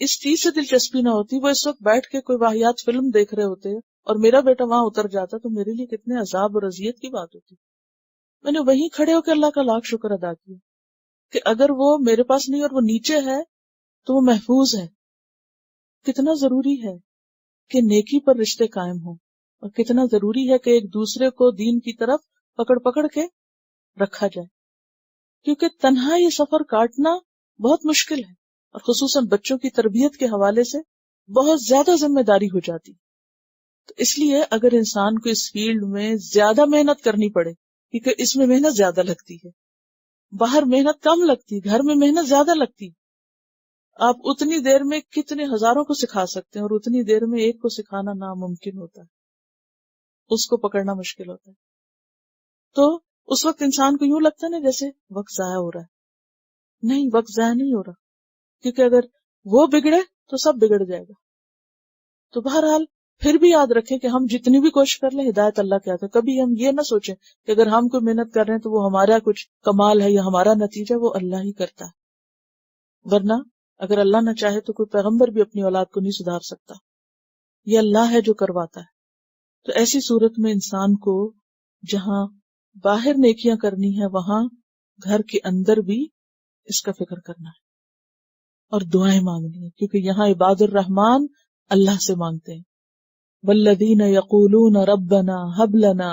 اس چیز سے دلچسپی نہ ہوتی، وہ اس وقت بیٹھ کے کوئی واہیات فلم دیکھ رہے ہوتے اور میرا بیٹا وہاں اتر جاتا، تو میرے لیے کتنے عذاب اور اذیت کی بات ہوتی۔ میں نے وہیں کھڑے ہو کے اللہ کا لاکھ شکر ادا کیا کہ اگر وہ میرے پاس نہیں اور وہ نیچے ہے تو وہ محفوظ ہے۔ کتنا ضروری ہے کہ نیکی پر رشتے قائم ہوں، اور کتنا ضروری ہے کہ ایک دوسرے کو دین کی طرف پکڑ پکڑ کے رکھا جائے، کیونکہ تنہا یہ سفر کاٹنا بہت مشکل ہے، اور خصوصاً بچوں کی تربیت کے حوالے سے بہت زیادہ ذمہ داری ہو جاتی۔ تو اس لیے اگر انسان کو اس فیلڈ میں زیادہ محنت کرنی پڑے، کیونکہ اس میں محنت زیادہ لگتی ہے، باہر محنت کم لگتی، گھر میں محنت زیادہ لگتی۔ آپ اتنی دیر میں کتنے ہزاروں کو سکھا سکتے ہیں، اور اتنی دیر میں ایک کو سکھانا ناممکن ہوتا ہے، اس کو پکڑنا مشکل ہوتا ہے۔ تو اس وقت انسان کو یوں لگتا ہے نا جیسے وقت ضائع ہو رہا ہے۔ نہیں، وقت ضائع نہیں ہو رہا، کیونکہ اگر وہ بگڑے تو سب بگڑ جائے گا۔ تو بہرحال پھر بھی یاد رکھیں کہ ہم جتنی بھی کوشش کر لیں ہدایت اللہ کے ہاتھ ہے. کبھی ہم یہ نہ سوچیں کہ اگر ہم کوئی محنت کر رہے ہیں تو وہ ہمارا کچھ کمال ہے یا ہمارا نتیجہ، وہ اللہ ہی کرتا ہے. ورنہ اگر اللہ نہ چاہے تو کوئی پیغمبر بھی اپنی اولاد کو نہیں سدھار سکتا، یہ اللہ ہے جو کرواتا ہے. تو ایسی صورت میں انسان کو جہاں باہر نیکیاں کرنی ہے وہاں گھر کے اندر بھی اس کا فکر کرنا ہے اور دعائیں مانگنی ہیں، کیونکہ یہاں عباد الرحمن اللہ سے مانگتے ہیں. والذین یقولون ربنا ھب لنا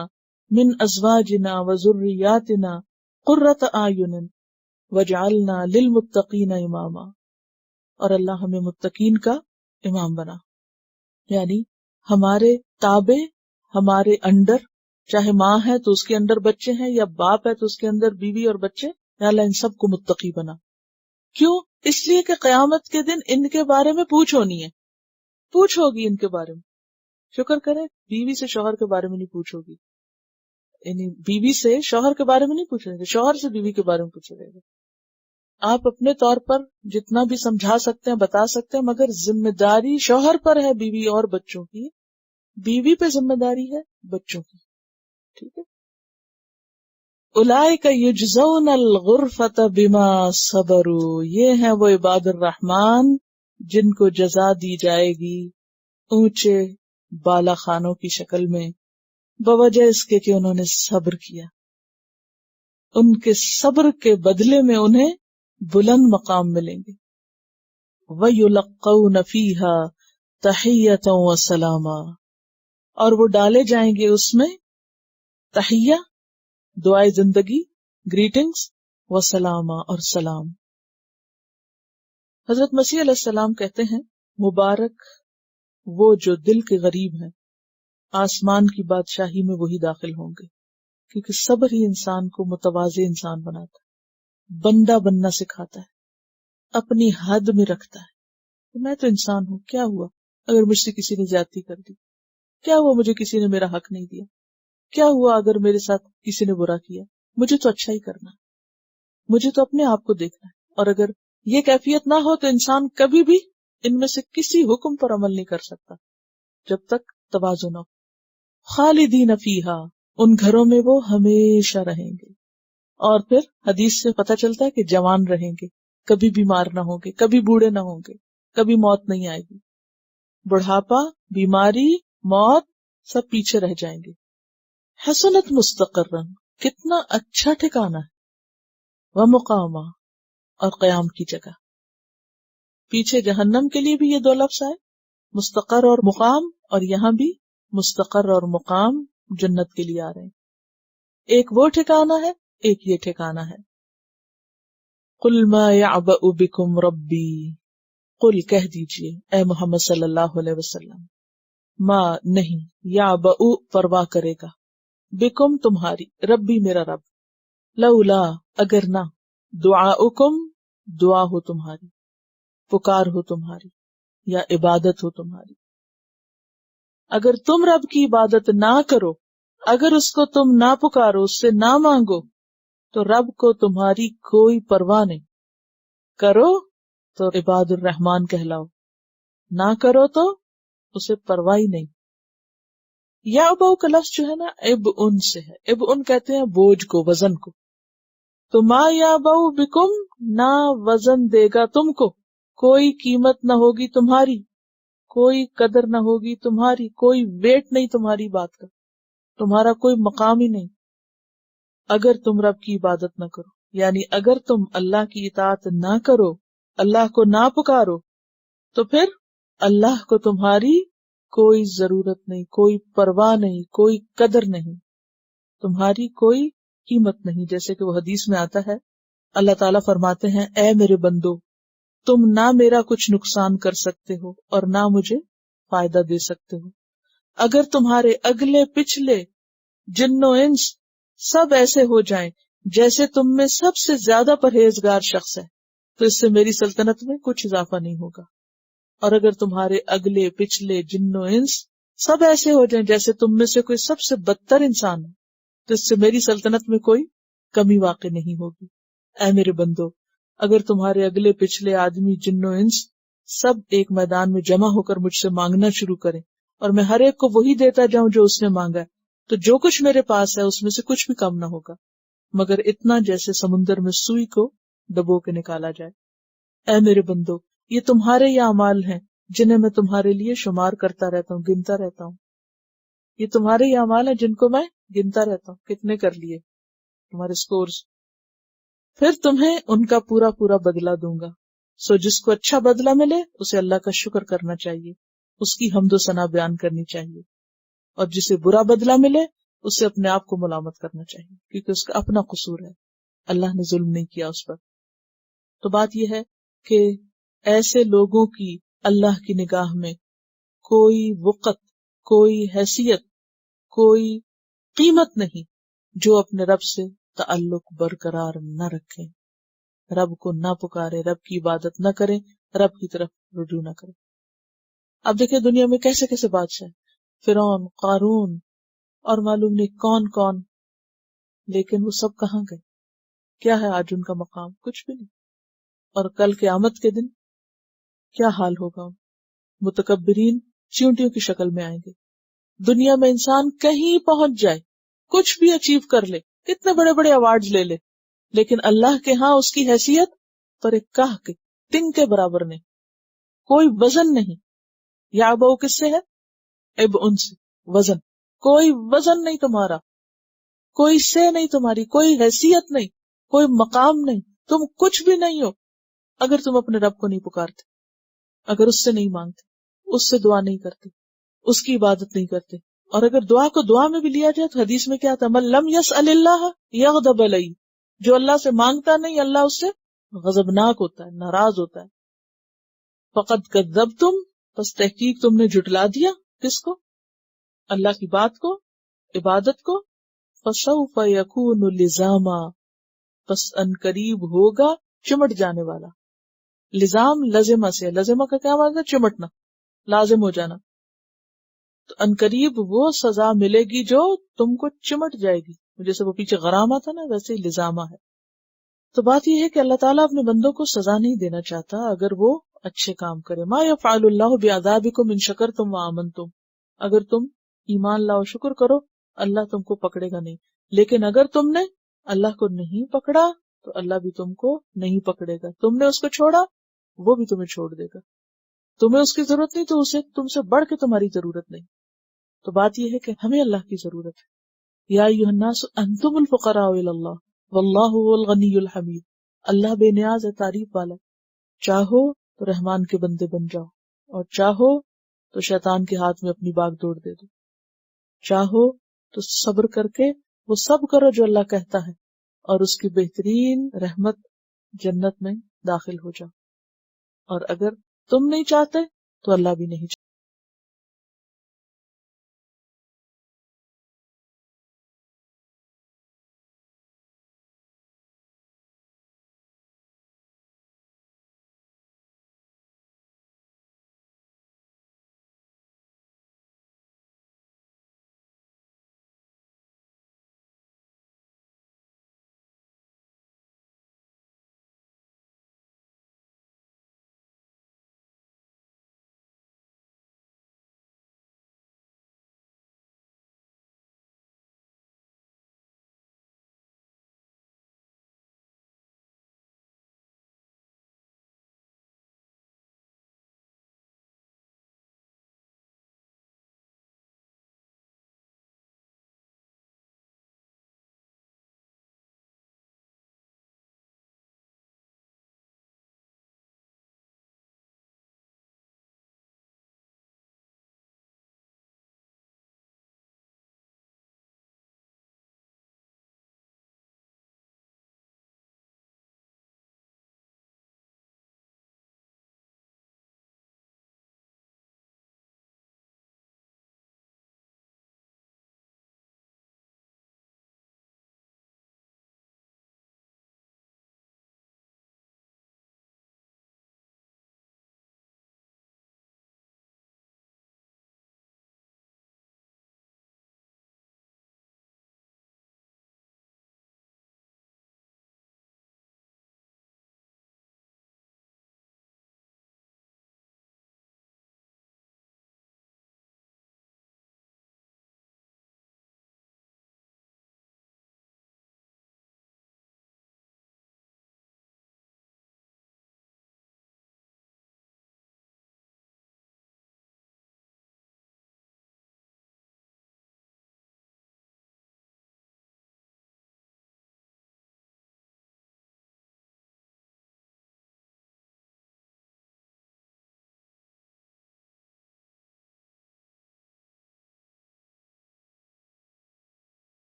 من ازواجنا وذریاتنا قرۃ اعین واجعلنا للمتقین اماما. اور اللہ ہمیں متقین کا امام بنا، یعنی ہمارے تابع، ہمارے انڈر، چاہے ماں ہے تو اس کے اندر بچے ہیں یا باپ ہے تو اس کے اندر بیوی اور بچے، یا اللہ ان سب کو متقی بنا. کیوں؟ اس لیے کہ قیامت کے دن ان کے بارے میں پوچھ ہونی ہے، پوچھ ہوگی ان کے بارے میں. شکر کرے بیوی سے شوہر کے بارے میں نہیں پوچھ ہوگی، یعنی بیوی سے شوہر کے بارے میں نہیں پوچھے گا، شوہر سے بیوی کے بارے میں پوچھے گا. آپ اپنے طور پر جتنا بھی سمجھا سکتے ہیں بتا سکتے ہیں، مگر ذمہ داری شوہر پر ہے بیوی اور بچوں کی، بیوی پہ ذمہ داری ہے بچوں کی. ٹھیک ہے. اولئک یجزون الغرفۃ بما صبروا، یہ ہیں وہ عباد الرحمن جن کو جزا دی جائے گی اونچے بالا خانوں کی شکل میں، بوجہ اس کے کہ انہوں نے صبر کیا. ان کے صبر کے بدلے میں انہیں بلند مقام ملیں گے. وَيُلَقَّوْنَ فِيهَا تَحِيَّةً وَسَلَامًا، اور وہ ڈالے جائیں گے اس میں تحیہ، دعائے زندگی، گریٹنگز، وسلامہ، اور سلام. حضرت مسیح علیہ السلام کہتے ہیں مبارک وہ جو دل کے غریب ہیں، آسمان کی بادشاہی میں وہی داخل ہوں گے. کیونکہ صبر ہی انسان کو متواضع انسان بناتا ہے، بندہ بننا سکھاتا ہے، اپنی حد میں رکھتا ہے. میں تو انسان ہوں، کیا ہوا اگر مجھ سے کسی نے زیادتی کر دی، کیا ہوا مجھے کسی نے میرا حق نہیں دیا، کیا ہوا اگر میرے ساتھ کسی نے برا کیا، مجھے تو اچھا ہی کرنا ہے، مجھے تو اپنے آپ کو دیکھنا ہے. اور اگر یہ کیفیت نہ ہو تو انسان کبھی بھی ان میں سے کسی حکم پر عمل نہیں کر سکتا جب تک تواضع نہ ہو. خالدین فیہا، ان گھروں میں وہ ہمیشہ رہیں گے. اور پھر حدیث سے پتہ چلتا ہے کہ جوان رہیں گے، کبھی بیمار نہ ہوں گے، کبھی بوڑھے نہ ہوں گے، کبھی موت نہیں آئے گی. بڑھاپا، بیماری، موت سب پیچھے رہ جائیں گے. حسنت مستقرن، کتنا اچھا ٹھکانہ ہے، ومقامہ، اور قیام کی جگہ. پیچھے جہنم کے لیے بھی یہ دو لفظ آئے، مستقر اور مقام، اور یہاں بھی مستقر اور مقام جنت کے لیے آ رہے ہیں. ایک وہ ٹھکانہ ہے، ایک یہ ٹھکانہ ہے. قل ما یعبأ بکم ربی، قل کہہ دیجئے اے محمد صلی اللہ علیہ وسلم، ما نہیں، یعبأ پرواہ کرے گا، بکم تمہاری، ربی میرا رب، لولا اگر نہ، دعاؤکم دعا ہو تمہاری، پکار ہو تمہاری، یا عبادت ہو تمہاری. اگر تم رب کی عبادت نہ کرو، اگر اس کو تم نہ پکارو، اس سے نہ مانگو، تو رب کو تمہاری کوئی پرواہ نہیں. کرو تو عباد الرحمن کہلاؤ، نہ کرو تو اسے پرواہ ہی نہیں. یا ابو کا لفظ جو ہے نا اب ان سے ہے، اب ان کہتے ہیں بوجھ کو، وزن کو. تو ما یا ابو بکم، نہ وزن دے گا تم کو، کوئی قیمت نہ ہوگی تمہاری، کوئی قدر نہ ہوگی تمہاری، کوئی ویٹ نہیں تمہاری بات کا، تمہارا کوئی مقام ہی نہیں اگر تم رب کی عبادت نہ کرو. یعنی اگر تم اللہ کی اطاعت نہ کرو، اللہ کو نہ پکارو، تو پھر اللہ کو تمہاری کوئی ضرورت نہیں، کوئی پرواہ نہیں، کوئی قدر نہیں، تمہاری کوئی قیمت نہیں. جیسے کہ وہ حدیث میں آتا ہے، اللہ تعالیٰ فرماتے ہیں اے میرے بندو، تم نہ میرا کچھ نقصان کر سکتے ہو اور نہ مجھے فائدہ دے سکتے ہو. اگر تمہارے اگلے پچھلے جن و انس سب ایسے ہو جائیں جیسے تم میں سب سے زیادہ پرہیزگار شخص ہے، تو اس سے میری سلطنت میں کچھ اضافہ نہیں ہوگا. اور اگر تمہارے اگلے پچھلے جن و انس سب ایسے ہو جائیں جیسے تم میں سے کوئی سب سے بدتر انسان ہے، تو اس سے میری سلطنت میں کوئی کمی واقع نہیں ہوگی. اے میرے بندو، اگر تمہارے اگلے پچھلے آدمی جن و انس سب ایک میدان میں جمع ہو کر مجھ سے مانگنا شروع کریں اور میں ہر ایک کو وہی دیتا جاؤں جو اس نے مانگا ہے، تو جو کچھ میرے پاس ہے اس میں سے کچھ بھی کم نہ ہوگا مگر اتنا جیسے سمندر میں سوئی کو ڈبو کے نکالا جائے۔ اے میرے بندو، یہ تمہارے یہ اعمال ہیں جنہیں میں تمہارے لیے شمار کرتا رہتا ہوں، گنتا رہتا ہوں۔ یہ تمہارے یہ اعمال ہیں جن کو میں گنتا رہتا ہوں، کتنے کر لیے تمہارے سکورز، پھر تمہیں ان کا پورا پورا بدلہ دوں گا۔ سو جس کو اچھا بدلہ ملے اسے اللہ کا شکر کرنا چاہیے، اس کی حمد و ثنا بیان کرنی چاہیے، اور جسے برا بدلہ ملے اسے اپنے آپ کو ملامت کرنا چاہیے، کیونکہ اس کا اپنا قصور ہے، اللہ نے ظلم نہیں کیا اس پر۔ تو بات یہ ہے کہ ایسے لوگوں کی اللہ کی نگاہ میں کوئی وقت، کوئی حیثیت، کوئی قیمت نہیں جو اپنے رب سے تعلق برقرار نہ رکھیں، رب کو نہ پکارے، رب کی عبادت نہ کریں، رب کی طرف رجوع نہ کریں۔ اب دیکھیں دنیا میں کیسے کیسے بادشاہ ہیں، فرعون، قارون اور معلوم نہیں کون کون، لیکن وہ سب کہاں گئے؟ کیا ہے آج ان کا مقام؟ کچھ بھی نہیں۔ اور کل قیامت کے دن کیا حال ہوگا؟ متکبرین چیونٹیوں کی شکل میں آئیں گے۔ دنیا میں انسان کہیں پہنچ جائے، کچھ بھی اچیو کر لے، کتنے بڑے بڑے ایوارڈز لے لے، لیکن اللہ کے ہاں اس کی حیثیت پر ایک کاہ کے تنگ کے برابر نہیں، کوئی وزن نہیں۔ یا ابو کس سے ہے؟ اب ان سے وزن، کوئی وزن نہیں تمہارا، کوئی سے نہیں تمہاری، کوئی حیثیت نہیں، کوئی مقام نہیں، تم کچھ بھی نہیں ہو اگر تم اپنے رب کو نہیں پکارتے، اگر اس سے نہیں مانگتے، اس سے دعا نہیں کرتے، اس کی عبادت نہیں کرتے۔ اور اگر دعا کو دعا میں بھی لیا جائے تو حدیث میں کیا تھا؟ من لم یسأل اللہ یغضب علیہ، جو اللہ سے مانگتا نہیں اللہ اس سے غضبناک ہوتا ہے، ناراض ہوتا ہے۔ فقد کذبتم، پس تحقیق تم نے جھٹلا دیا، کس کو؟ اللہ کی بات کو، عبادت کو۔ فسوف یکون لزاما، پس ان قریب ہوگا چمٹ جانے والا۔ لزام لزمہ سے، لزمہ کا کیا مطلب ہے؟ چمٹنا، لازم ہو جانا۔ تو ان قریب وہ سزا ملے گی جو تم کو چمٹ جائے گی، جیسے وہ پیچھے غرامہ تھا نا، ویسے ہی لزامہ ہے۔ تو بات یہ ہے کہ اللہ تعالیٰ اپنے بندوں کو سزا نہیں دینا چاہتا اگر وہ اچھے کام کرے۔ ما یفعل اللہ بعذابکم ان شکرتم وآمنتم، اگر تم ایمان لاؤ شکر کرو اللہ تم کو پکڑے گا نہیں، لیکن اگر تم نے اللہ کو نہیں پکڑا تو اللہ بھی تم کو نہیں پکڑے گا۔ تم نے اس کو چھوڑا وہ بھی تمہیں چھوڑ دے گا، تمہیں اس کی ضرورت نہیں تو اسے تم سے بڑھ کے تمہاری ضرورت نہیں۔ تو بات یہ ہے کہ ہمیں اللہ کی ضرورت ہے۔ یا ایھا الناس انتم الفقراء الی اللہ واللہ هو الغنی الحمید، اللہ بے نیاز ہے، تعریف والا ہے۔ چاہو تو رحمان کے بندے بن جاؤ، اور چاہو تو شیطان کے ہاتھ میں اپنی باغ دوڑ دے دو، چاہو تو صبر کر کے وہ سب کرو جو اللہ کہتا ہے، اور اس کی بہترین رحمت جنت میں داخل ہو جاؤ، اور اگر تم نہیں چاہتے تو اللہ بھی نہیں چاہتے۔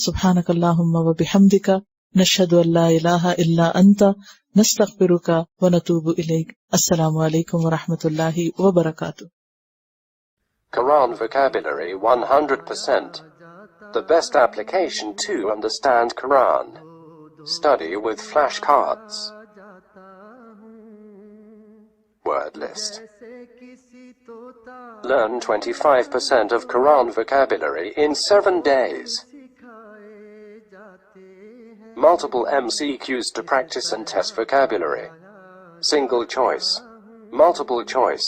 سبحانک اللہم و بحمدک نشہد ان لا الہ الا انت نستغفرک و نتوب الیک. السلام علیکم و رحمۃ اللہ وبرکاتہ. Quran vocabulary 100%. The best application to understand Quran. Study with flashcards. Word list. Learn 25% of Quran vocabulary in 7 days. Multiple MCQs to practice and test vocabulary. Single choice. Multiple choice.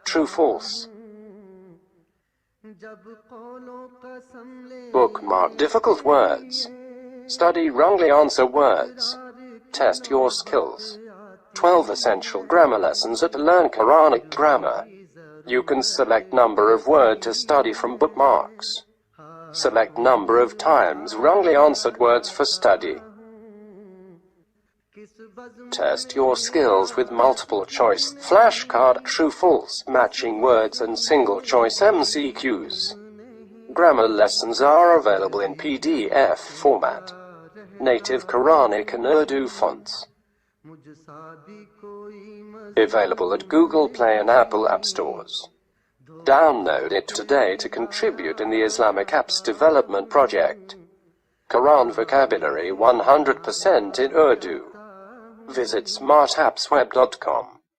True false. Bookmark difficult words. Study wrongly answer words. Test your skills. 12 essential grammar lessons at Learn Quranic Grammar. You can select number of word to study from bookmarks. Select number of times wrongly answered words for study. Test your skills with multiple choice flashcard, true false, matching words and single choice MCQs. Grammar lessons are available in PDF format. Native Quranic and Urdu fonts. Available at Google Play and Apple App Stores. Download it today to contribute in the Islamic Apps Development Project. Quran vocabulary 100% in Urdu. Visit smartappsweb.com.